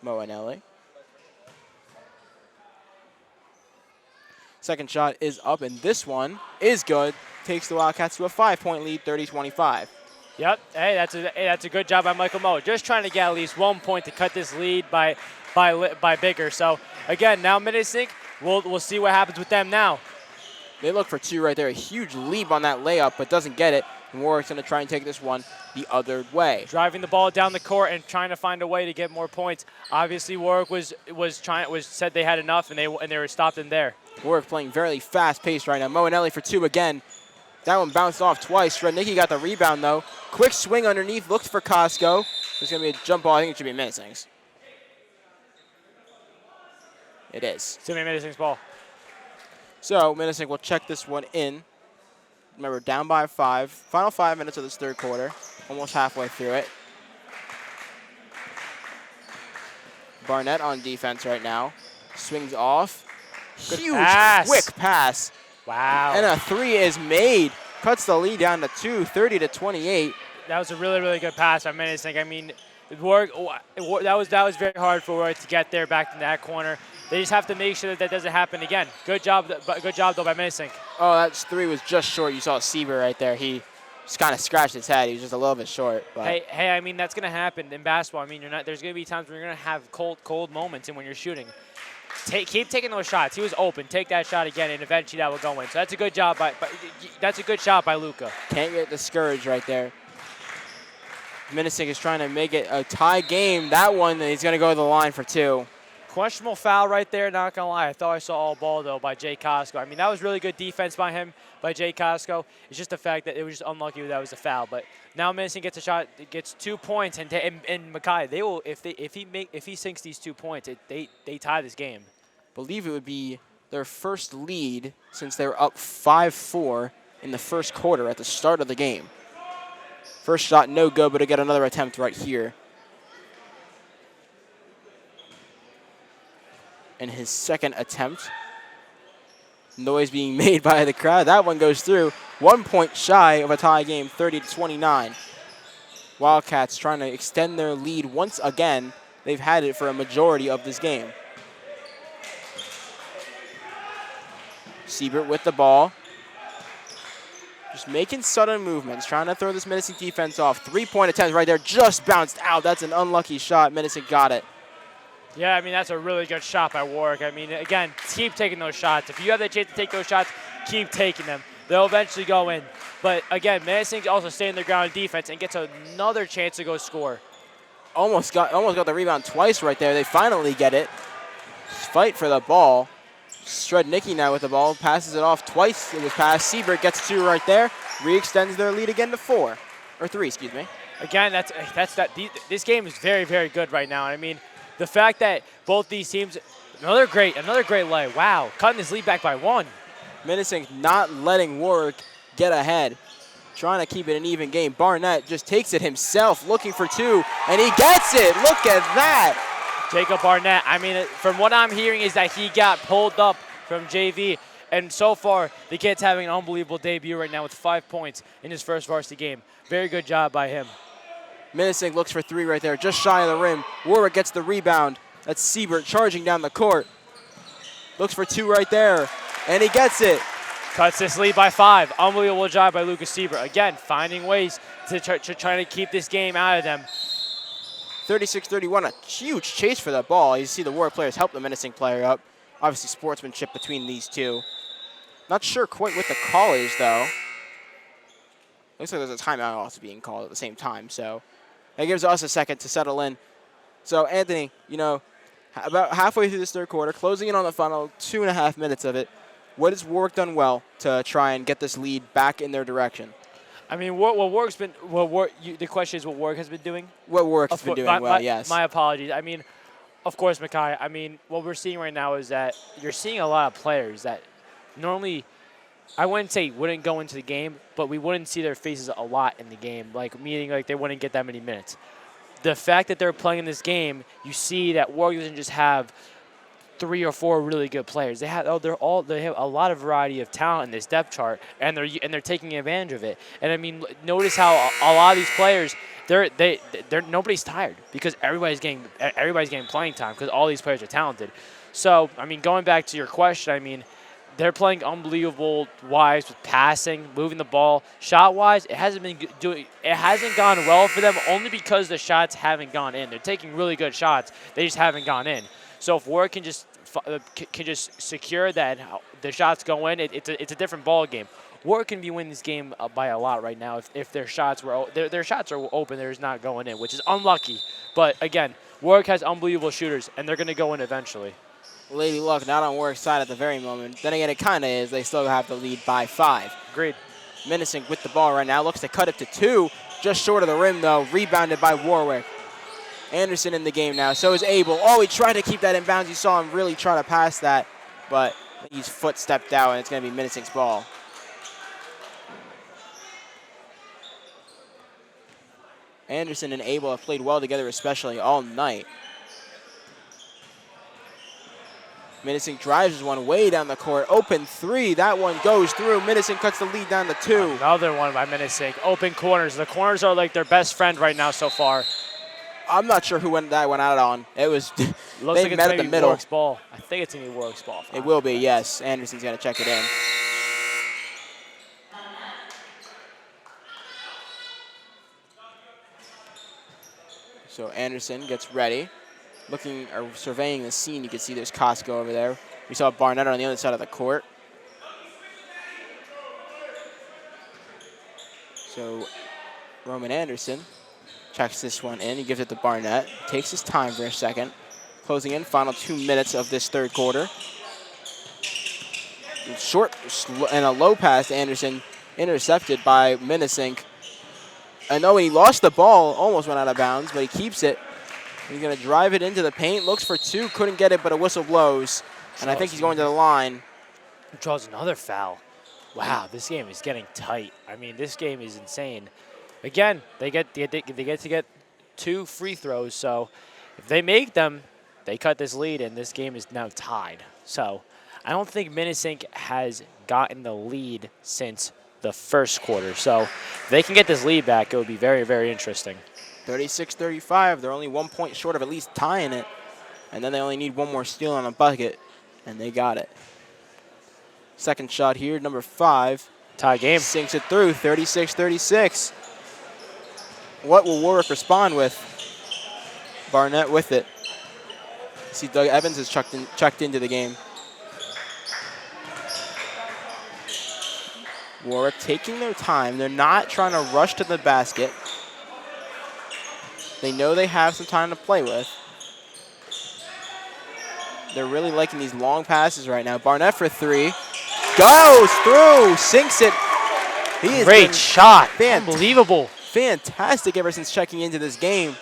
Moanelli. Second shot is up, and this one is good. Takes the Wildcats to a 5-point lead, 30-25. Yep. Hey, that's a good job by Michael Mo. Just trying to get at least 1 point to cut this lead by bigger. So again, now Minisink, we'll see what happens with them now. They look for 2 right there. A huge leap on that layup, but doesn't get it. And Warwick's going to try and take this one the other way. Driving the ball down the court and trying to find a way to get more points. Obviously, Warwick said they had enough, and they were stopped in there. Warwick playing very fast-paced right now. Moanelli for 2 again. That one bounced off twice. Rednicki got the rebound, though. Quick swing underneath. Looked for Kosko. There's going to be a jump ball. I think it should be Minisink's. It is. It's going to be Minisink's ball. So Minisink will check this one in. Remember, down by 5. Final 5 minutes of this third quarter. Almost halfway through it. Barnett on defense right now. Swings off. Good Huge, pass. quick pass. Wow. And a 3 is made. Cuts the lead down to 2, 30-28. That was a really, really good pass by Minisink. I mean, that was very hard for Warwick to get there back in that corner. They just have to make sure that doesn't happen again. Good job though by Minisink. Oh, that 3 was just short. You saw Sieber right there. He Just kind of scratched his head. He was just a little bit short. But Hey, I mean, that's going to happen in basketball. I mean, there's going to be times where you're going to have cold moments and when you're shooting. Keep taking those shots. He was open. Take that shot again, and eventually that will go in. So that's a good job that's a good shot by Luka. Can't get discouraged right there. Minisink is trying to make it a tie game. That one, he's going to go to the line for 2. Questionable foul right there, not going to lie. I thought I saw all ball, though, by Jay Costco. I mean, that was really good defense by him, by Jay Costco. It's just the fact that it was just unlucky that was a foul. But now Minisink gets a shot, gets 2 points, and Makai, they will if he sinks these 2 points, they tie this game. Believe it would be their first lead since they were up 5-4 in the first quarter at the start of the game. First shot, no good, but to get another attempt right here. And his second attempt. Noise being made by the crowd. That one goes through. 1 point shy of a tie game, 30-29. Wildcats trying to extend their lead once again. They've had it for a majority of this game. Siebert with the ball. Just making sudden movements, trying to throw this Minisink defense off. 3-point attempt right there, just bounced out. That's an unlucky shot. Minisink got it. Yeah, I mean, that's a really good shot by Warwick. I mean, again, keep taking those shots. If you have the chance to take those shots, keep taking them. They'll eventually go in. But, again, Minisink also staying their ground in defense and gets another chance to go score. Almost got the rebound twice right there. They finally get it. Fight for the ball. Strednicki now with the ball, passes it off twice. It was passed. Siebert gets 2 right there. Re-extends their lead again to 4. Or 3, excuse me. Again, this game is very, very good right now. I mean, the fact that both these teams, another great lay. Wow, cutting his lead back by 1. Minisink not letting Warwick get ahead. Trying to keep it an even game. Barnett just takes it himself, looking for 2, and he gets it. Look at that. Jacob Barnett, I mean, from what I'm hearing is that he got pulled up from JV, and so far, the kid's having an unbelievable debut right now with 5 points in his first varsity game. Very good job by him. Minisink looks for 3 right there, just shy of the rim. Warwick gets the rebound. That's Siebert charging down the court. Looks for 2 right there, and he gets it. Cuts this lead by 5. Unbelievable job by Lucas Siebert. Again, finding ways to try to keep this game out of them. 36-31, a huge chase for that ball. You see the Warwick players help the Minisink player up. Obviously, sportsmanship between these two. Not sure quite what the call is, though. Looks like there's a timeout also being called at the same time, so that gives us a second to settle in. So, Anthony, you know, about halfway through this third quarter, closing in on the final 2.5 minutes of it, what has Warwick done well to try and get this lead back in their direction? I mean, the question is what Warwick has been doing? What Warwick has been doing well, yes. My apologies. I mean, of course, Makai, I mean, what we're seeing right now is that you're seeing a lot of players that normally, I wouldn't say wouldn't go into the game, but we wouldn't see their faces a lot in the game, meaning they wouldn't get that many minutes. The fact that they're playing in this game, you see that Warwick doesn't just have 3 or 4 really good players. They have a lot of variety of talent in this depth chart, and they're taking advantage of it. And I mean, notice how a lot of these players, they're nobody's tired because everybody's getting playing time because all these players are talented. So I mean, going back to your question, I mean, they're playing unbelievable wise with passing, moving the ball. Shot wise, it hasn't gone well for them only because the shots haven't gone in. They're taking really good shots, they just haven't gone in. So if Warwick can just secure that the shots go in, it's a different ball game. Warwick can be winning this game by a lot right now if their shots are open, they're just not going in, which is unlucky. But again, Warwick has unbelievable shooters, and they're going to go in eventually. Lady Luck not on Warwick's side at the very moment. Then again, it kind of is. They still have the lead by 5. Agreed. Minisink with the ball right now. Looks to cut it to 2. Just short of the rim, though. Rebounded by Warwick. Anderson in the game now. So is Abel. Oh, he tried to keep that in bounds. You saw him really try to pass that. But his foot stepped out, and it's going to be Minisink's ball. Anderson and Abel have played well together, especially all night. Minisink drives one way down the court. Open 3. That one goes through. Minisink cuts the lead down to 2. Another one by Minisink. Open corners. The corners are like their best friend right now so far. I'm not sure who that went out on. It was Looks they like it's met at the middle. Warwick's ball. I think it's going to be Warwick's ball. It will be, yes. Anderson's going to check it in. So Anderson gets ready. Looking or surveying the scene, you can see there's Costco over there. We saw Barnett on the other side of the court. So Roman Anderson checks this one in. He gives it to Barnett. Takes his time for a second. Closing in, final 2 minutes of this third quarter. Short and a low pass to Anderson, intercepted by Minisink. I know he lost the ball, almost went out of bounds, but he keeps it. He's going to drive it into the paint. Looks for two, couldn't get it, but a whistle blows. And I think he's going to the line. Draws another foul. Wow, this game is getting tight. I mean, this game is insane. Again, they get to get 2 free throws, so if they make them, they cut this lead, and this game is now tied. So I don't think Minisink has gotten the lead since the first quarter. So if they can get this lead back, it would be very, very interesting. 36-35. They're only 1 point short of at least tying it. And then they only need one more steal on a bucket, and they got it. Second shot here, number 5. Tie game. Sinks it through, 36-36. What will Warwick respond with? Barnett with it. See, Doug Evans has checked into the game. Warwick taking their time. They're not trying to rush to the basket. They know they have some time to play with. They're really liking these long passes right now. Barnett for 3. Goes through, sinks it. Great shot. Unbelievable. Fantastic ever since checking into this game.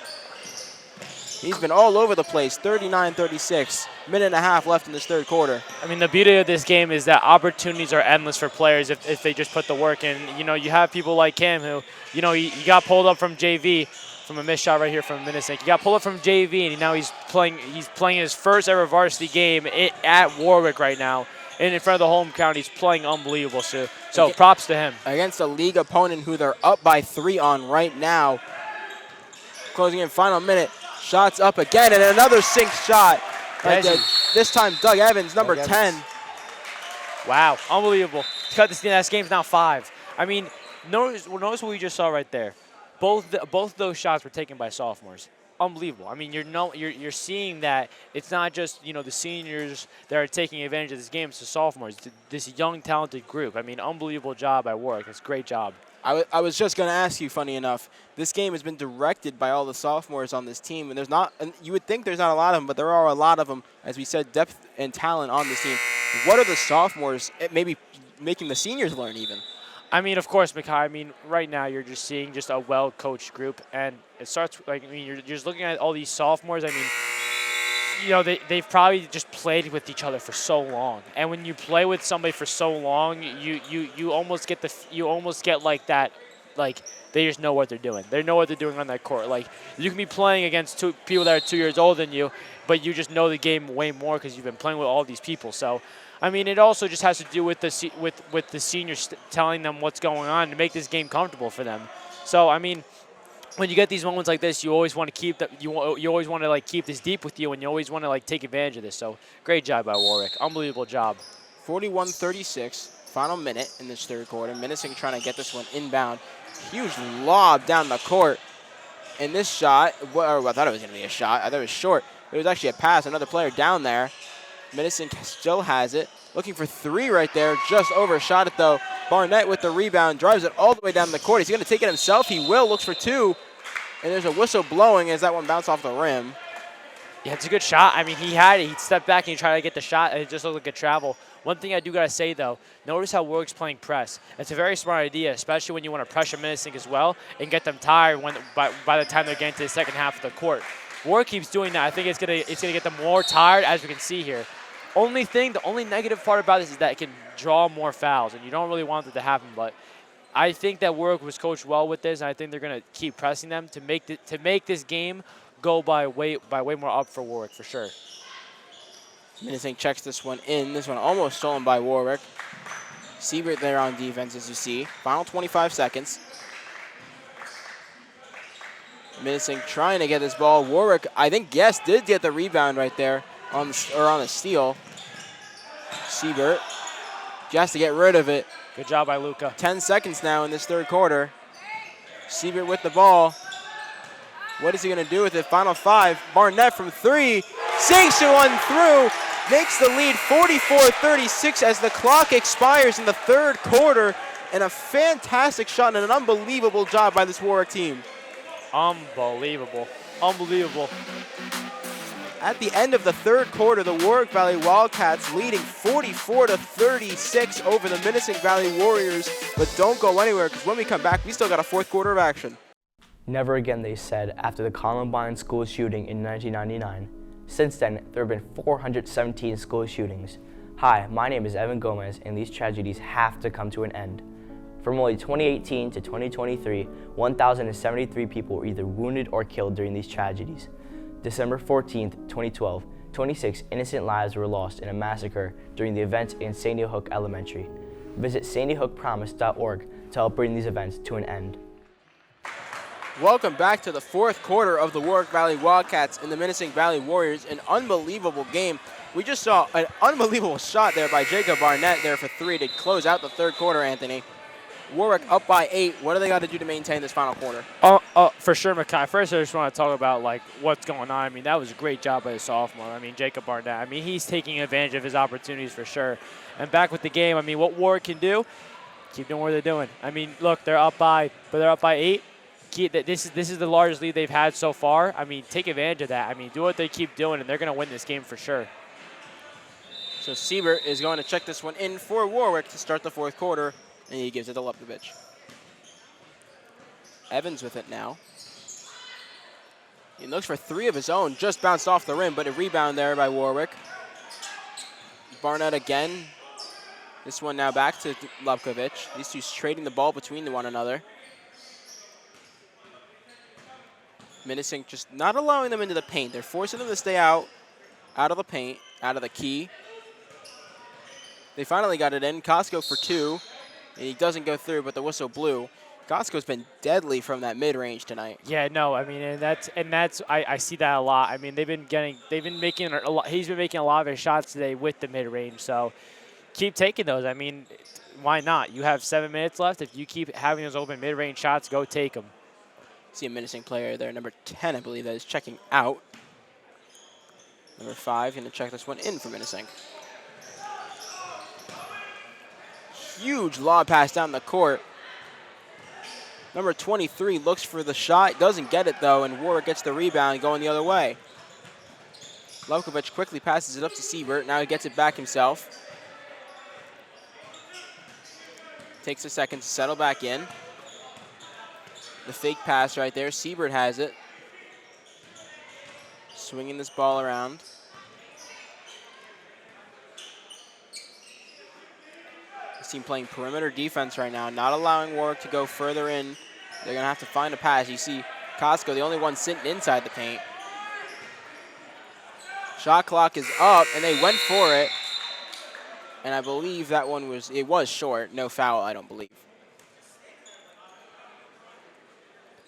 He's been all over the place. 39-36. Minute and a half left in this third quarter. I mean, the beauty of this game is that opportunities are endless for players if they just put the work in. You know, you have people like Cam who, you know, he got pulled up from JV from a missed shot right here from Minisink. He got pulled up from JV, and now he's playing his first ever varsity game at Warwick right now. And in front of the home crowd, he's playing unbelievable. So props to him. Against a league opponent who they're up by 3 on right now. Closing in final minute. Shots up again, and another sink shot. This time, Doug Evans, number 10. Wow, unbelievable. Cut this game. That game's now 5. I mean, notice what we just saw right there. Both those shots were taken by sophomores. Unbelievable. I mean, you're seeing that it's not just, you know, the seniors that are taking advantage of this game. It's the sophomores, this young, talented group. I mean, unbelievable job by Warwick. It's a great job. I was just going to ask you, funny enough, this game has been directed by all the sophomores on this team, and you would think there's not a lot of them, but there are a lot of them, as we said, depth and talent on this team. What are the sophomores maybe making the seniors learn even? I mean, of course, Mikhail. I mean, right now you're just seeing just a well-coached group, and it starts like, I mean, you're just looking at all these sophomores. I mean, you know, they've probably just played with each other for so long, and when you play with somebody for so long, you almost get like that, like they just know what they're doing. They know what they're doing on that court. Like, you can be playing against people that are 2 years older than you, but you just know the game way more because you've been playing with all these people. So, I mean, it also just has to do with the seniors telling them what's going on to make this game comfortable for them. So, I mean, when you get these moments like this, you always want to keep that. You always want to like keep this deep with you, and you always want to like take advantage of this. So, great job by Warwick. Unbelievable job. 41-36, final minute in this third quarter. Minisink trying to get this one inbound. Huge lob down the court. And this shot, I thought it was going to be a shot. I thought it was short. It was actually a pass. Another player down there. Minisink still has it. Looking for 3 right there. Just overshot it, though. Barnett with the rebound. Drives it all the way down the court. He's going to take it himself. He will. Looks for 2. And there's a whistle blowing as that one bounced off the rim. Yeah, it's a good shot. I mean, he had it. He stepped back and he tried to get the shot, and it just looked like a travel. One thing I do got to say, though, notice how Warwick's playing press. It's a very smart idea, especially when you want to pressure Minisink as well and get them tired by the time they're getting to the second half of the court. Warwick keeps doing that. I think it's gonna get them more tired, as we can see here. The only negative part about this is that it can draw more fouls, and you don't really want that to happen. But I think that Warwick was coached well with this, and I think they're gonna keep pressing them to make this game go by way more up for Warwick for sure. Minisink checks this one in. This one almost stolen by Warwick. Siebert there on defense, as you see. Final 25 seconds. Minisink trying to get this ball. Warwick, I think, yes, did get the rebound right there on the steal. Siebert just to get rid of it. Good job by Luca. 10 seconds now in this third quarter. Siebert with the ball. What is he going to do with it? Final 5. Barnett from 3. Sinks it one through. Makes the lead 44-36 as the clock expires in the third quarter. And a fantastic shot and an unbelievable job by this Warwick team. Unbelievable. Unbelievable. At the end of the third quarter, the Warwick Valley Wildcats leading 44-36 over the Minisink Valley Warriors. But don't go anywhere, because when we come back, we still got a fourth quarter of action. Never again, they said, after the Columbine school shooting in 1999. Since then, there have been 417 school shootings. Hi, my name is Evan Gomez, and these tragedies have to come to an end. From only 2018 to 2023, 1,073 people were either wounded or killed during these tragedies. December 14, 2012, 26 innocent lives were lost in a massacre during the events in Sandy Hook Elementary. Visit sandyhookpromise.org to help bring these events to an end. Welcome back to the fourth quarter of the Warwick Valley Wildcats and the Minisink Valley Warriors. An unbelievable game. We just saw an unbelievable shot there by Jacob Barnett there for 3 to close out the third quarter, Anthony. Warwick up by 8. What do they got to do to maintain this final quarter? For sure, Makai. First, I just want to talk about like what's going on. I mean, that was a great job by the sophomore. I mean, Jacob Barnett. I mean, he's taking advantage of his opportunities for sure. And back with the game, I mean, what Warwick can do, keep doing what they're doing. I mean, look, they're up by 8. This is the largest lead they've had so far. I mean, take advantage of that. I mean, do what they keep doing, and they're going to win this game for sure. So Siebert is going to check this one in for Warwick to start the fourth quarter, and he gives it to Lepkovich. Evans with it now. He looks for 3 of his own, just bounced off the rim, but a rebound there by Warwick. Barnett again. This one now back to Lepkovich. These two trading the ball between one another. Minisink just not allowing them into the paint. They're forcing them to stay out of the paint, out of the key. They finally got it in. Costco for 2, and he doesn't go through, but the whistle blew. Costco's been deadly from that mid-range tonight. Yeah, no, I mean, and that's I see that a lot. I mean, he's been making a lot of his shots today with the mid-range. So keep taking those. I mean, why not? You have 7 minutes left. If you keep having those open mid-range shots, go take them. See a Minisink player there, number 10, I believe, that is checking out. Number 5 going to check this one in for Minisink. Huge lob pass down the court. Number 23 looks for the shot, doesn't get it though, and Warwick gets the rebound going the other way. Lepkovich quickly passes it up to Siebert. Now he gets it back himself. Takes a second to settle back in. The fake pass right there. Siebert has it. Swinging this ball around. This team playing perimeter defense right now, not allowing Warwick to go further in. They're going to have to find a pass. You see Costco, the only one sitting inside the paint. Shot clock is up, and they went for it. And I believe that one was short. No foul, I don't believe.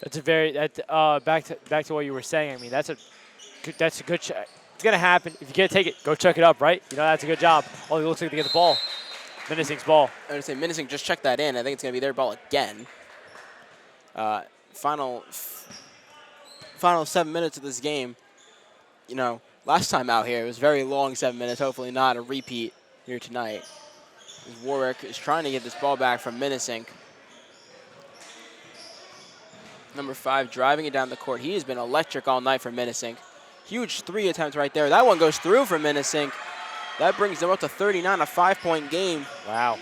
That's back to what you were saying. I mean, that's a good shot. It's gonna happen. If you can't take it, go check it up, right? You know, that's a good job. Oh, it looks like they get the ball. Minisink's ball. I would say Minisink just checked that in. I think it's gonna be their ball again. Final 7 minutes of this game. You know, last time out here it was very long 7 minutes. Hopefully not a repeat here tonight. Warwick is trying to get this ball back from Minisink. Number 5 driving it down the court. He has been electric all night for Minisink. Huge 3 attempt right there. That one goes through for Minisink. That brings them up to 39, a 5-point game. Wow.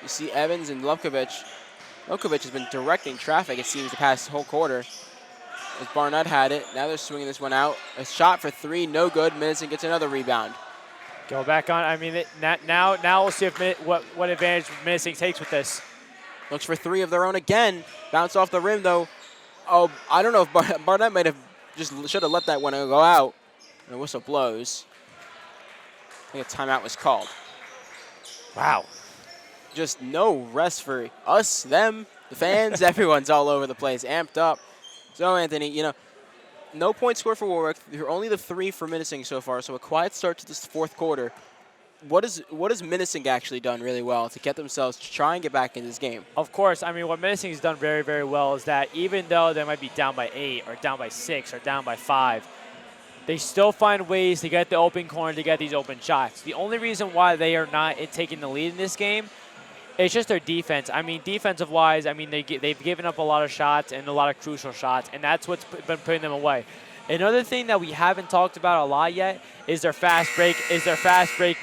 You see Evans and Lepkovich. Lepkovich has been directing traffic, it seems, the past whole quarter. As Barnett had it. Now they're swinging this one out. A shot for 3, no good. Minisink gets another rebound. Go back on. I mean, now we'll see if what advantage Minisink takes with this. Looks for 3 of their own again. Bounce off the rim, though. Oh, I don't know if Barnett might have should have let that one go out. And the whistle blows. I think a timeout was called. Wow. Just no rest for us, them, the fans. Everyone's all over the place, amped up. So, Anthony, you know, no point score for Warwick. They're only the 3 for Minisink so far, so a quiet start to this fourth quarter. what has Minisink actually done really well to get themselves to try and get back in this game? Of course, I mean, what Minisink has done very, very well is that even though they might be down by 8 or down by 6 or down by 5, they still find ways to get the open corner, to get these open shots. The only reason why they are not taking the lead in this game, it's just their defense. I mean, defensive-wise, I mean, they've given up a lot of shots and a lot of crucial shots, and that's what's been putting them away. Another thing that we haven't talked about a lot yet is their fast break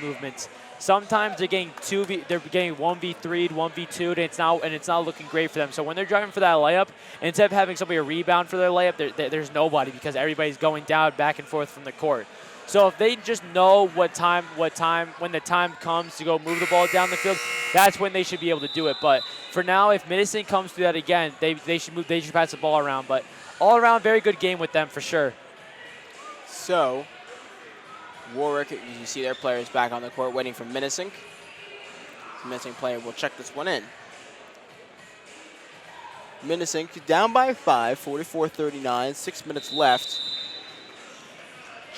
movements. Sometimes they're getting 1v3'd, 1v2'd, and it's not looking great for them. So when they're driving for that layup, instead of having somebody rebound for their layup, there's nobody because everybody's going down back and forth from the court. So if they just know when the time comes to go move the ball down the field, that's when they should be able to do it. But for now, if Minisink comes through that again, they should pass the ball around. But all around, very good game with them for sure. So, Warwick, you see their players back on the court waiting for Minisink. Minisink player will check this one in. Minisink down by 5, 44-39, 6 minutes left.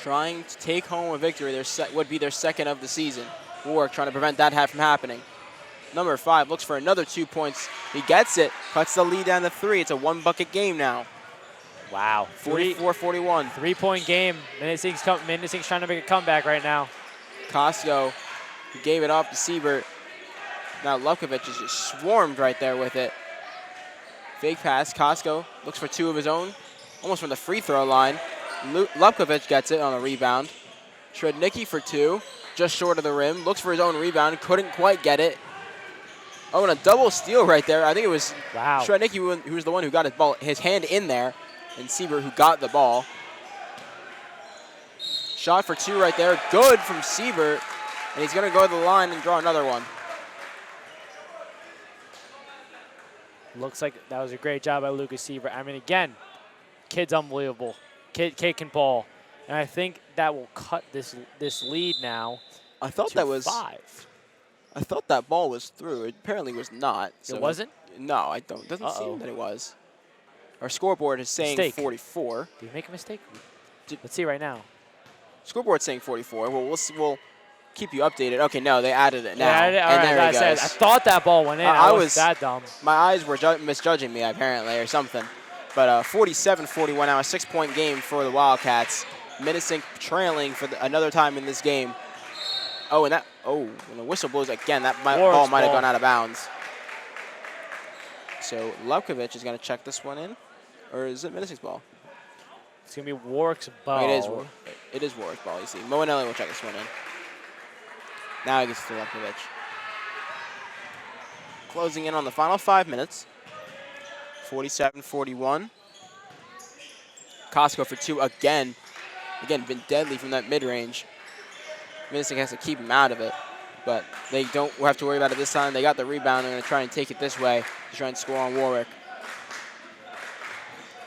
Trying to take home a victory. Would be their second of the season. Warwick trying to prevent that from happening. Number 5 looks for another 2 points. He gets it, cuts the lead down to 3. It's a 1-bucket game now. Wow. 44-41. 3-point game. Minisink's trying to make a comeback right now. Costco gave it off to Siebert. Now Lupkovich is just swarmed right there with it. Fake pass. Costco looks for 2 of his own. Almost from the free throw line. Lupkovich gets it on a rebound. Shrednicki for 2. Just short of the rim. Looks for his own rebound. Couldn't quite get it. Oh, and a double steal right there. I think it was Shrednicki who was the one who got his hand in there, and Siebert who got the ball. Shot for 2 right there. Good from Siebert. And he's going to go to the line and draw another one. Looks like that was a great job by Lucas Siebert. I mean, again, kid's unbelievable. Kid can ball. And I think that will cut this lead now. I thought to that was 5. I thought that ball was through. It apparently was not. So it wasn't? No, I don't. Doesn't seem that it was. Our scoreboard is saying Mistake. 44. Did you make a mistake? Let's see right now. Scoreboard's saying 44. Well, we'll keep you updated. Okay, no, they added it now. Yeah, and there he goes. I thought that ball went in. I was that dumb. My eyes were misjudging me apparently or something. But 47-41 now, a 6-point game for the Wildcats. Minisink trailing for another time in this game. Oh, and when the whistle blows again, that ball might have gone out of bounds. So Lupkovich is going to check this one in, or is it Minisink's ball? It's going to be Warwick's ball. It is Warwick's ball, you see. Moanelli will check this one in. Now he gets to Lupkovich. Closing in on the final 5 minutes. 47-41. Costco for 2 again. Again, been deadly from that mid-range. Minisink has to keep him out of it, but they don't have to worry about it this time. They got the rebound. They're going to try and take it this way to try and score on Warwick.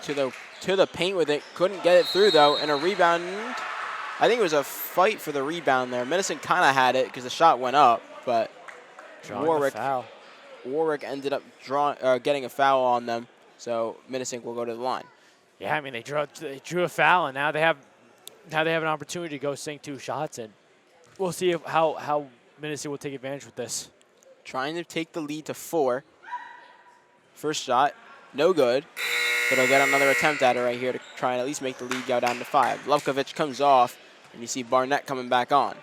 To the paint with it. Couldn't get it through, though, and a rebound. I think it was a fight for the rebound there. Minisink kind of had it because the shot went up, but Warwick ended up getting a foul on them, so Minisink will go to the line. Yeah, I mean, they drew a foul, and now they have an opportunity to go sink 2 shots, and we'll see how Minisink will take advantage with this. Trying to take the lead to 4. First shot, no good, but he'll get another attempt at it right here to try and at least make the lead go down to 5. Lupkovich comes off, and you see Barnett coming back on.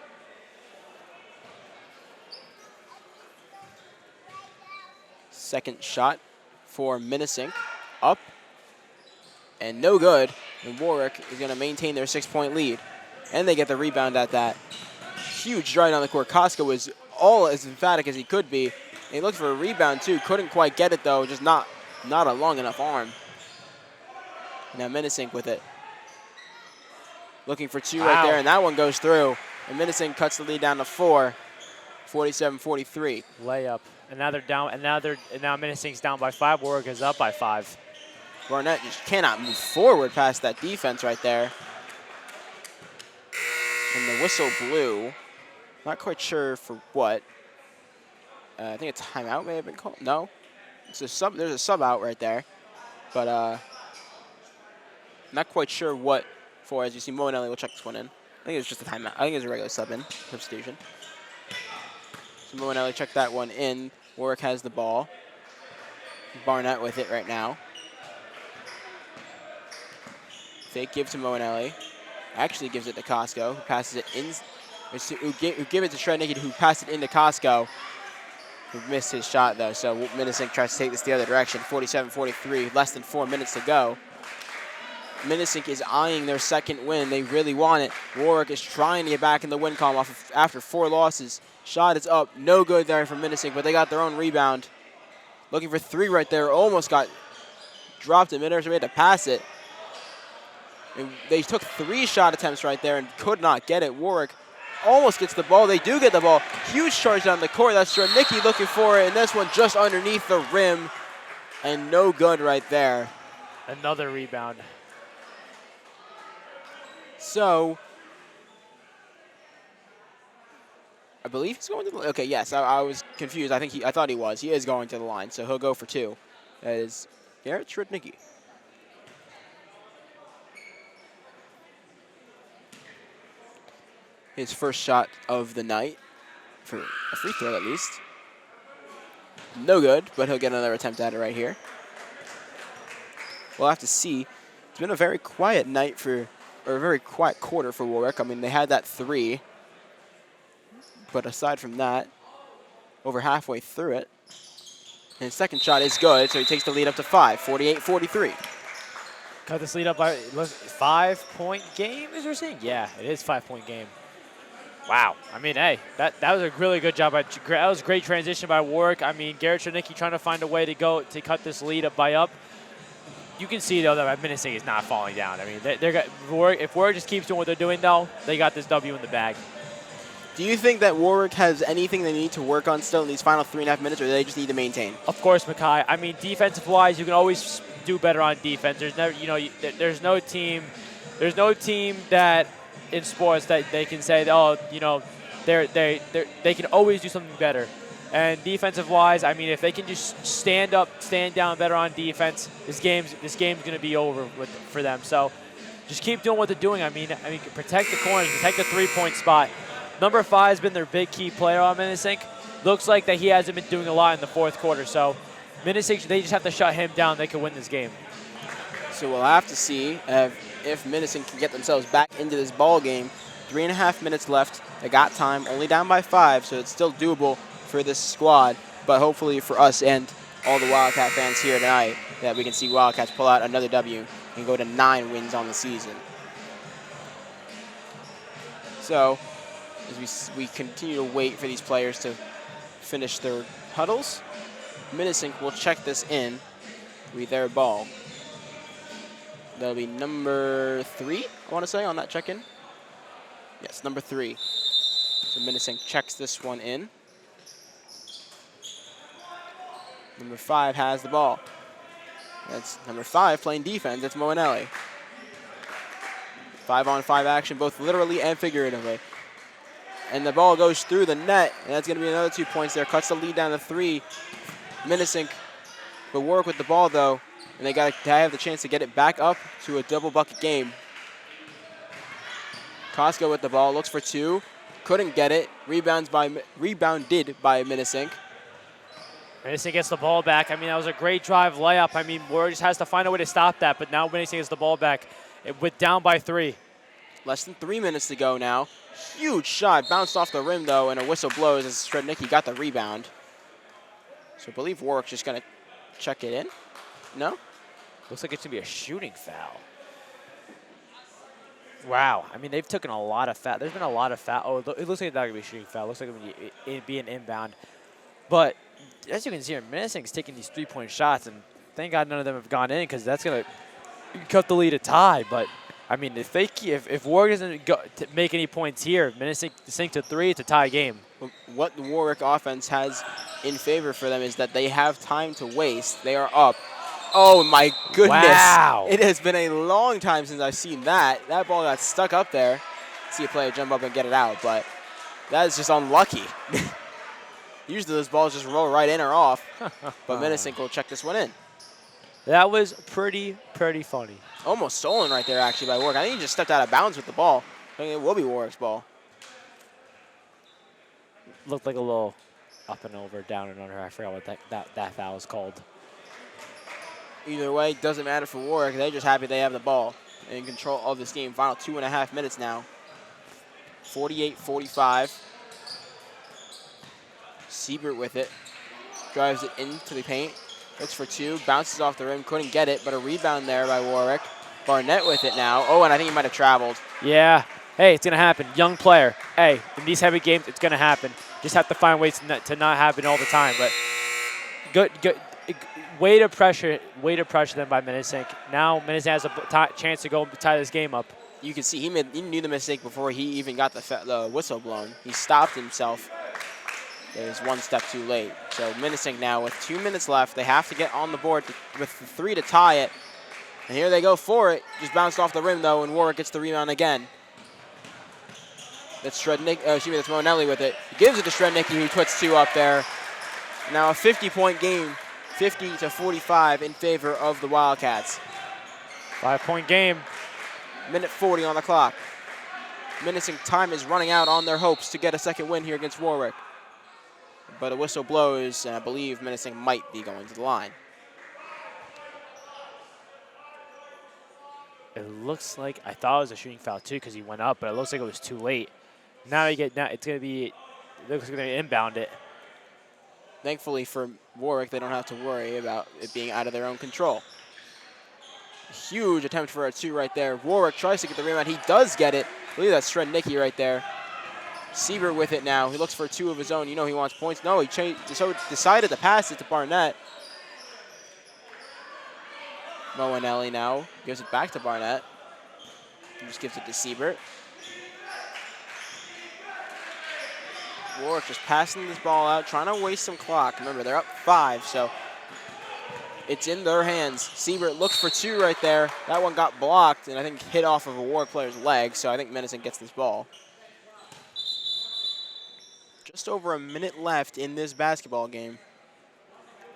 Second shot for Minisink, up, and no good. And Warwick is going to maintain their 6-point lead. And they get the rebound at that. Huge drive down the court. Costco was all as emphatic as he could be. And he looked for a rebound too. Couldn't quite get it though. Just not a long enough arm. Now Minisink with it. Looking for 2 right there, and that one goes through. And Minisink cuts the lead down to 4. 47-43. Layup. And now they're down. And now Minisink's down by 5. Warwick is up by 5. Barnett just cannot move forward past that defense right there. And the whistle blew. Not quite sure for what. I think a timeout may have been called. No. It's a sub. There's a sub out right there. But not quite sure what for. As you see, Moanelli will check this one in. I think it was just a timeout. I think it was a regular sub in substitution. So Moanelli checked that one in. Warwick has the ball. Barnett with it right now. Fake give to Moanelli. Actually gives it to Costco, who passes it in. Who give it to Shrednicki, who passed it into Costco, who missed his shot though. So Minisink tries to take this the other direction. 47-43, less than 4 minutes to go. Minisink is eyeing their second win. They really want it. Warwick is trying to get back in the win column after 4 losses. Shot is up, no good there from Minisink, but they got their own rebound. Looking for 3 right there, almost got dropped in midair, so we had to pass it. And they took 3 shot attempts right there and could not get it. Warwick almost gets the ball. They do get the ball. Huge charge down the court. That's Shrednicki looking for it, and this one just underneath the rim, and no good right there. Another rebound. So, I believe he's going to the line. Okay, yes, I was confused. I thought he was. He is going to the line, so he'll go for 2. That is Garrett Shrednicki. His first shot of the night, for a free throw at least. No good, but he'll get another attempt at it right here. We'll have to see. It's been a very quiet night or a very quiet quarter for Warwick. I mean, they had that 3. But aside from that, over halfway through it. And his second shot is good, so he takes the lead up to 5, 48-43. Cut this lead up by 5-point game, as we're saying? Yeah, it is 5-point game. Wow. I mean, hey, that was a really good job. That was a great transition by Warwick. I mean, Garrett Shrednicki trying to find a way to cut this lead up by up. You can see, though, that Minisink is not falling down. I mean, if Warwick just keeps doing what they're doing, though, they got this W in the bag. Do you think that Warwick has anything they need to work on still in these final 3.5 minutes, or do they just need to maintain? Of course, Makai. I mean, defensive-wise, you can always do better on defense. There's never, there's no team that in sports that they can say, oh, they can always do something better. And defensive-wise, I mean, if they can just stand down better on defense, this game's going to be over for them. So just keep doing what they're doing. I mean, protect the corners, protect the 3-point spot. Number 5 has been their big key player on Minisink. Looks like that he hasn't been doing a lot in the 4th quarter. So Minisink, they just have to shut him down. They can win this game. So we'll have to see if Minisink can get themselves back into this ball game. 3.5 minutes left. They got time, only down by 5, so it's still doable for this squad. But hopefully for us and all the Wildcat fans here tonight, that we can see Wildcats pull out another W and go to 9 wins on the season. So, as we continue to wait for these players to finish their huddles, Minisink will check this in with their ball. That'll be number 3, I want to say, on that check-in. Yes, number 3. So Minisink checks this one in. Number 5 has the ball. That's number 5 playing defense. That's Moanelli. 5-on-5 action, both literally and figuratively. And the ball goes through the net, and that's going to be another 2 points there. Cuts the lead down to 3. Minisink, but Warwick with the ball, though, and they have the chance to get it back up to a double bucket game. Costco with the ball, looks for 2. Couldn't get it. Rebounded by Minisink. Minisink gets the ball back. I mean, that was a great drive layup. I mean, Warwick just has to find a way to stop that, but now Minisink gets the ball back. It went down by 3. Less than 3 minutes to go now. Huge shot, bounced off the rim though, and a whistle blows as Shrednicki got the rebound. So I believe Warwick's just gonna check it in. No? Looks like it's gonna be a shooting foul. Wow, I mean, they've taken a lot of foul. There's been a lot of foul. Oh, it looks like it's not gonna be a shooting foul. It looks like it'd be an inbound. But as you can see here, Minisink's taking these 3-point shots, and thank God none of them have gone in, because that's gonna cut the lead a tie. But I mean, if Warwick doesn't make any points here, Minisink to 3, it's a tie game. What the Warwick offense has in favor for them is that they have time to waste. They are up. Oh my goodness. Wow. It has been a long time since I've seen that. That ball got stuck up there. See a player jump up and get it out, but that is just unlucky. Usually those balls just roll right in or off, but Minisink will check this one in. That was pretty funny. Almost stolen right there, actually, by Warwick. I think he just stepped out of bounds with the ball. I think it will be Warwick's ball. Looked like a little up and over, down and under. I forgot what that foul is called. Either way, doesn't matter for Warwick. They're just happy they have the ball in control of this game. Final 2.5 minutes now. 48-45. Siebert with it. Drives it into the paint. Looks for two. Bounces off the rim. Couldn't get it, but a rebound there by Warwick. Barnett with it now. Oh, and I think he might have traveled. Yeah. Hey, it's going to happen. Young player. Hey, in these heavy games, it's going to happen. Just have to find ways to not happen all the time. But good. Way to pressure them by Minisink. Now Minisink has a chance to go tie this game up. You can see he knew the mistake before he even got the whistle blown. He stopped himself. It was one step too late. So Minisink now with 2 minutes left. They have to get on the board with the three to tie it. And here they go for it. Just bounced off the rim though, and Warwick gets the rebound again. That's that's Monelli with it. He gives it to Strednicki, who puts two up there. Now a 50-point game, 50-45 in favor of the Wildcats. 5-point game. Minute 40 on the clock. Minisink time is running out on their hopes to get a second win here against Warwick. But a whistle blows, and I believe Minisink might be going to the line. It looks like, I thought it was a shooting foul too because he went up, but it looks like it was too late. Now it's going to be, it looks like they're going to inbound it. Thankfully for Warwick, they don't have to worry about it being out of their own control. Huge attempt for a two right there. Warwick tries to get the rebound. He does get it. I believe that's Strednicki right there. Siebert with it now. He looks for two of his own. You know he wants points. No, he decided to pass it to Barnett. Moanelli now gives it back to Barnett. He just gives it to Siebert. Warwick just passing this ball out, trying to waste some clock. Remember, they're up 5, so it's in their hands. Siebert looks for two right there. That one got blocked, and I think hit off of a Warwick player's leg, so I think Minisink gets this ball. Just over a minute left in this basketball game.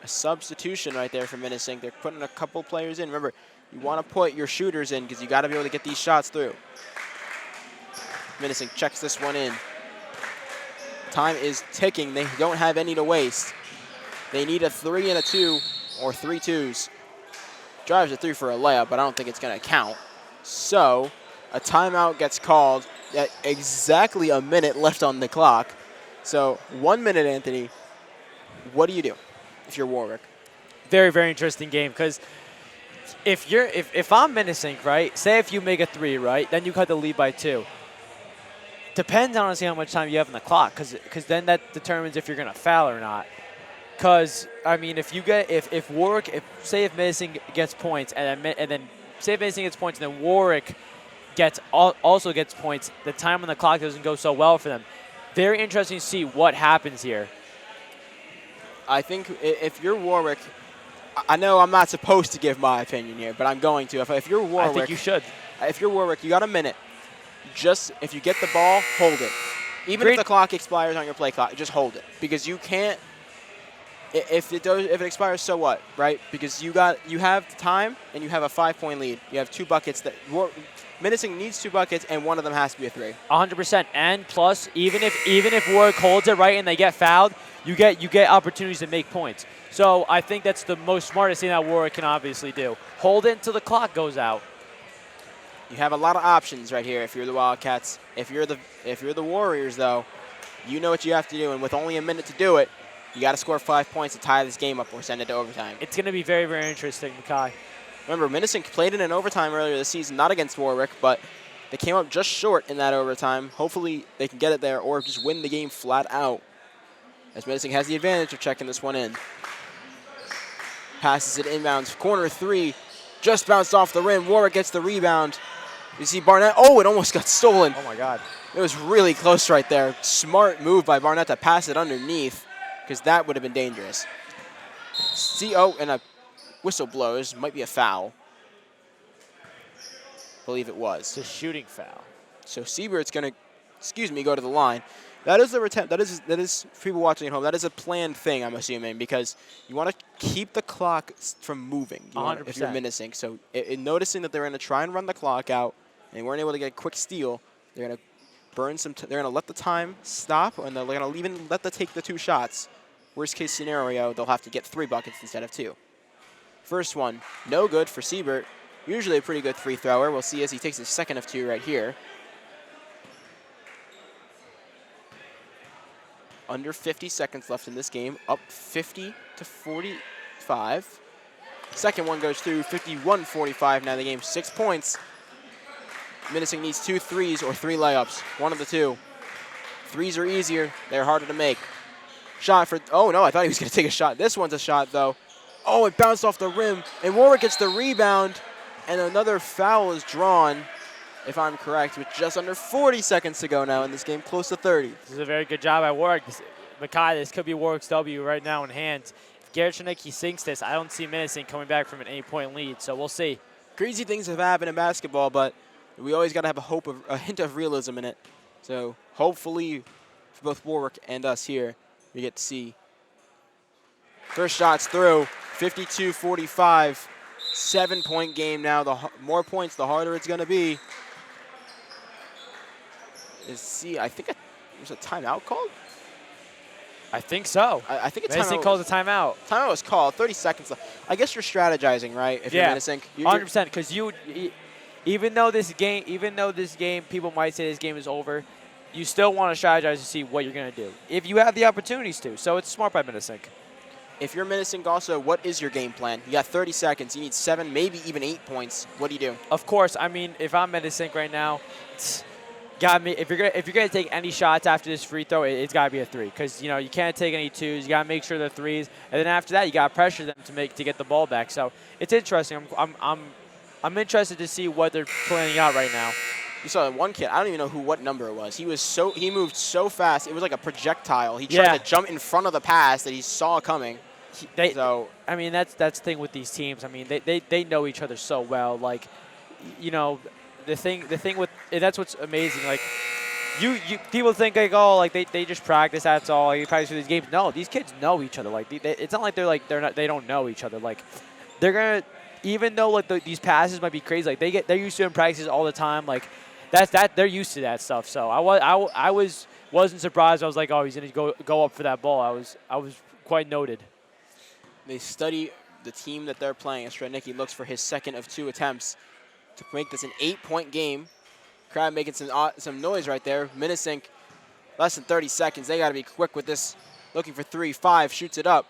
A substitution right there for Minisink. They're putting a couple players in. Remember, you want to put your shooters in because you got to be able to get these shots through. Minisink checks this one in. Time is ticking. They don't have any to waste. They need a 3 and a 2 or 3 twos. Drives a 3 for a layup, but I don't think it's going to count. So a timeout gets called at exactly a minute left on the clock. So 1 minute, Anthony. What do you do if you're Warwick? Very, very interesting game because if I'm Minisink, right, say if you make a 3, right, then you cut the lead by 2. Depends honestly how much time you have on the clock because then that determines if you're going to foul or not. Because, I mean, if Minisink gets points and then say if Minisink gets points and then Warwick also gets points, the time on the clock doesn't go so well for them. Very interesting to see what happens here. I think if you're Warwick, I know I'm not supposed to give my opinion here, but I'm going to. If you're Warwick, I think you should. If you're Warwick, you got a minute. Just if you get the ball, hold it. Even if the clock expires on your play clock, just hold it because you can't. If it expires, so what, right? Because you have time and you have a 5-point lead. You have 2 buckets that Minisink needs 2 buckets and one of them has to be a 3. 100%. And plus, even if Warwick holds it right and they get fouled, you get opportunities to make points. So I think that's the most smartest thing that Warwick can obviously do. Hold it until the clock goes out. You have a lot of options right here if you're the Wildcats. If you're the Warriors, though, you know what you have to do. And with only a minute to do it, you got to score 5 points to tie this game up or send it to overtime. It's going to be very, very interesting, Makai. Remember, Minisink played it in overtime earlier this season, not against Warwick, but they came up just short in that overtime. Hopefully they can get it there or just win the game flat out. As Minisink has the advantage of checking this one in. Passes it inbounds. Corner 3. Just bounced off the rim. Warwick gets the rebound. You see Barnett. Oh, it almost got stolen. Oh, my God. It was really close right there. Smart move by Barnett to pass it underneath because that would have been dangerous. And a whistle blows. Might be a foul. Believe it was. It's a shooting foul. So Siebert's going to, go to the line. That is that is for people watching at home. That is a planned thing, I'm assuming, because you want to keep the clock from moving. 100%. If you're Minisink. So in noticing that they're going to try and run the clock out, and they weren't able to get a quick steal, they're going to burn some. They're going to let the time stop, and they're going to even let take the 2 shots Worst case scenario, they'll have to get 3 buckets instead of 2. First one, no good for Siebert. Usually a pretty good free thrower. We'll see as he takes his second of 2 right here. Under 50 seconds left in this game, up 50 to 45. Second one goes through, 51-45. Now the game 6 points. Minisink needs 2 threes or 3 layups. One of the 2. Threes are easier. They're harder to make. Shot for, oh no, I thought he was going to take a shot. This one's a shot though. Oh, it bounced off the rim, and Warwick gets the rebound, and another foul is drawn, if I'm correct, with just under 40 seconds to go now in this game, close to 30. This is a very good job by Warwick. Makai, this could be Warwick's W right now in hand. If Garrett Czernicki sinks this, I don't see Minisink coming back from an 8-point lead, so we'll see. Crazy things have happened in basketball, but we always got to have a hint of realism in it. So hopefully, for both Warwick and us here, we get to see. First shot's through, 52-45. 7-point game now. The more points, the harder it's going to be. I think there's a timeout called? I think so. I think it's Minisink calls a timeout. Timeout was called. 30 seconds left. I guess you're strategizing, right? If you're Minisink. 100%. Because even though this game, people might say this game is over, you still want to strategize to see what you're going to do if you have the opportunities to. So it's smart by Minisink. If you're Minisink also, what is your game plan? You got 30 seconds. You need 7, maybe even 8 points. What do you do? Of course. I mean, if I'm Minisink right now, if you're gonna take any shots after this free throw, it's got to be a 3, because you can't take any 2s. You got to make sure they're 3s, and then after that, you got to pressure them to get the ball back. So it's interesting. I'm interested to see what they're planning out right now. You saw one kid. I don't even know what number it was. He moved so fast. It was like a projectile. He tried to jump in front of the pass that he saw coming. I mean, that's the thing with these teams. I mean, they know each other so well. Like, the thing with that's what's amazing. Like, people think like, oh, like they just practice. That's all. You practice for these games. No, these kids know each other. Like, it's not like they don't know each other. Like, they're gonna, even though like these passes might be crazy. Like they're used to in practices all the time. Like, they're used to that stuff. So I wasn't surprised. I was like, oh, he's gonna go up for that ball. I was quite noted. They study the team that they're playing, as Czernicki looks for his second of 2 attempts to make this an 8-point game. Crowd making some noise right there. Minisink, less than 30 seconds. They got to be quick with this. Looking for 3, 5, shoots it up.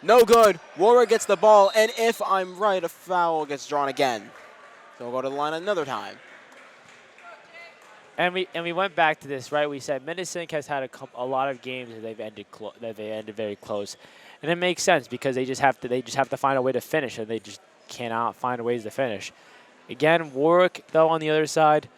No good. Warwick gets the ball, and if I'm right, a foul gets drawn again. So we'll go to the line another time. And we went back to this, right? We said Minisink has had a lot of games that they ended very close. And it makes sense because they just have to find a way to finish, and they just cannot find ways to finish. Again, Warwick though on the other side,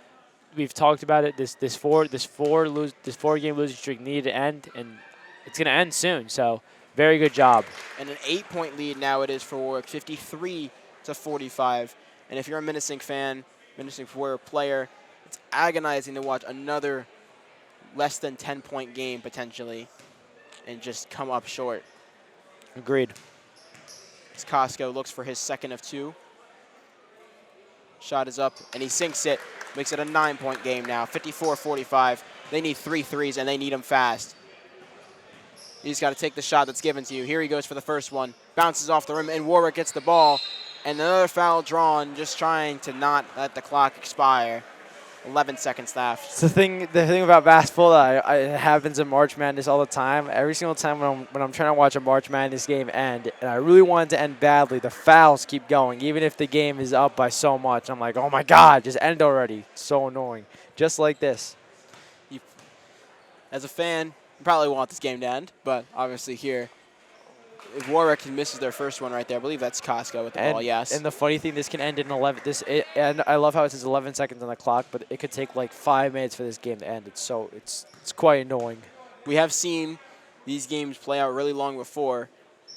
we've talked about it. This 4-game losing streak needed to end, and it's going to end soon. So very good job. And an 8-point lead now it is for Warwick, 53-45. And if you're a Minisink fan, Minisink Warrior player, it's agonizing to watch another less than 10-point game potentially, and just come up short. Agreed. As Costco looks for his second of 2. Shot is up, and he sinks it. Makes it a 9-point game now, 54-45. They need 3 threes, and they need them fast. You just got to take the shot that's given to you. Here he goes for the first one. Bounces off the rim, and Warwick gets the ball. And another foul drawn, just trying to not let the clock expire. 11 seconds left. It's the thing about basketball that it happens in March Madness all the time. Every single time when I'm trying to watch a March Madness game end, and I really want it to end badly, the fouls keep going, even if the game is up by so much. I'm like, oh my God, just end already. It's so annoying. Just like this. As a fan, you probably want this game to end, but obviously here, if Warwick misses their first one right there, I believe that's Costco with the ball, yes. And the funny thing, this can end in 11. And I love how it says 11 seconds on the clock, but it could take like 5 minutes for this game to end. It's quite annoying. We have seen these games play out really long before,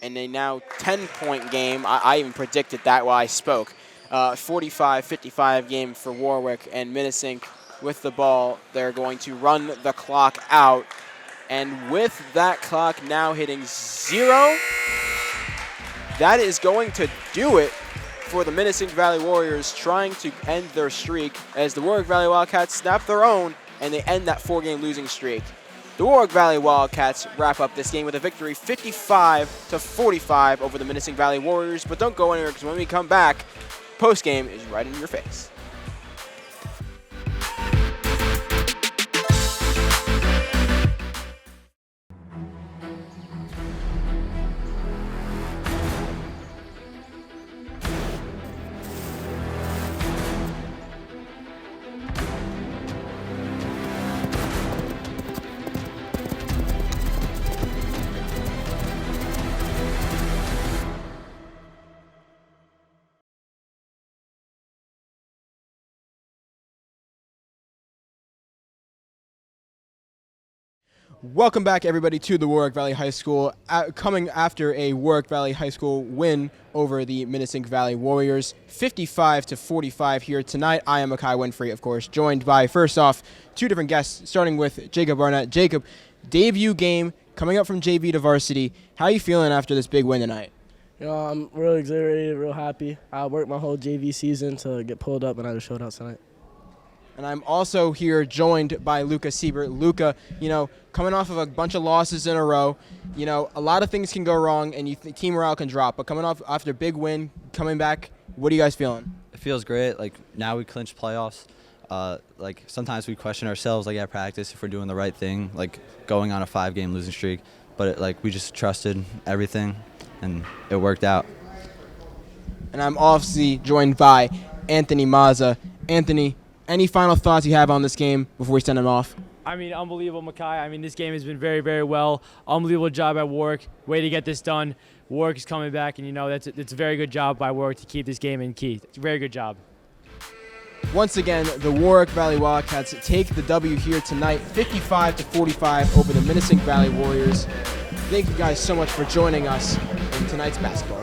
and a now 10-point game. I even predicted that while I spoke. 45-55 game for Warwick, and Minisink with the ball. They're going to run the clock out. And with that clock now hitting 0, that is going to do it for the Minisink Valley Warriors, trying to end their streak as the Warwick Valley Wildcats snap their own and they end that 4-game losing streak. The Warwick Valley Wildcats wrap up this game with a victory 55-45 over the Minisink Valley Warriors. But don't go anywhere, because when we come back, post-game is right in your face. Welcome back, everybody, to the Warwick Valley High School. Coming after a Warwick Valley High School win over the Minisink Valley Warriors, 55-45 here tonight. I am Makai Winfrey, of course, joined by, first off, two different guests, starting with Jacob Barnett. Jacob, debut game, coming up from JV to varsity. How are you feeling after this big win tonight? You know, I'm real exhilarated, real happy. I worked my whole JV season to get pulled up, and I just showed out tonight. And I'm also here joined by Luca Siebert. Luca, coming off of a bunch of losses in a row, a lot of things can go wrong and team morale can drop. But coming off after a big win, coming back, what are you guys feeling? It feels great. Now we clinched playoffs. Sometimes we question ourselves, at practice, if we're doing the right thing, going on a 5-game losing streak. But we just trusted everything, and it worked out. And I'm obviously joined by Anthony Mazza. Anthony, any final thoughts you have on this game before we send them off? Unbelievable, Makai. This game has been very, very well. Unbelievable job at Warwick. Way to get this done. Warwick is coming back, and it's a very good job by Warwick to keep this game in key. It's a very good job. Once again, the Warwick Valley Wildcats take the W here tonight, 55-45 over the Minisink Valley Warriors. Thank you guys so much for joining us in tonight's basketball.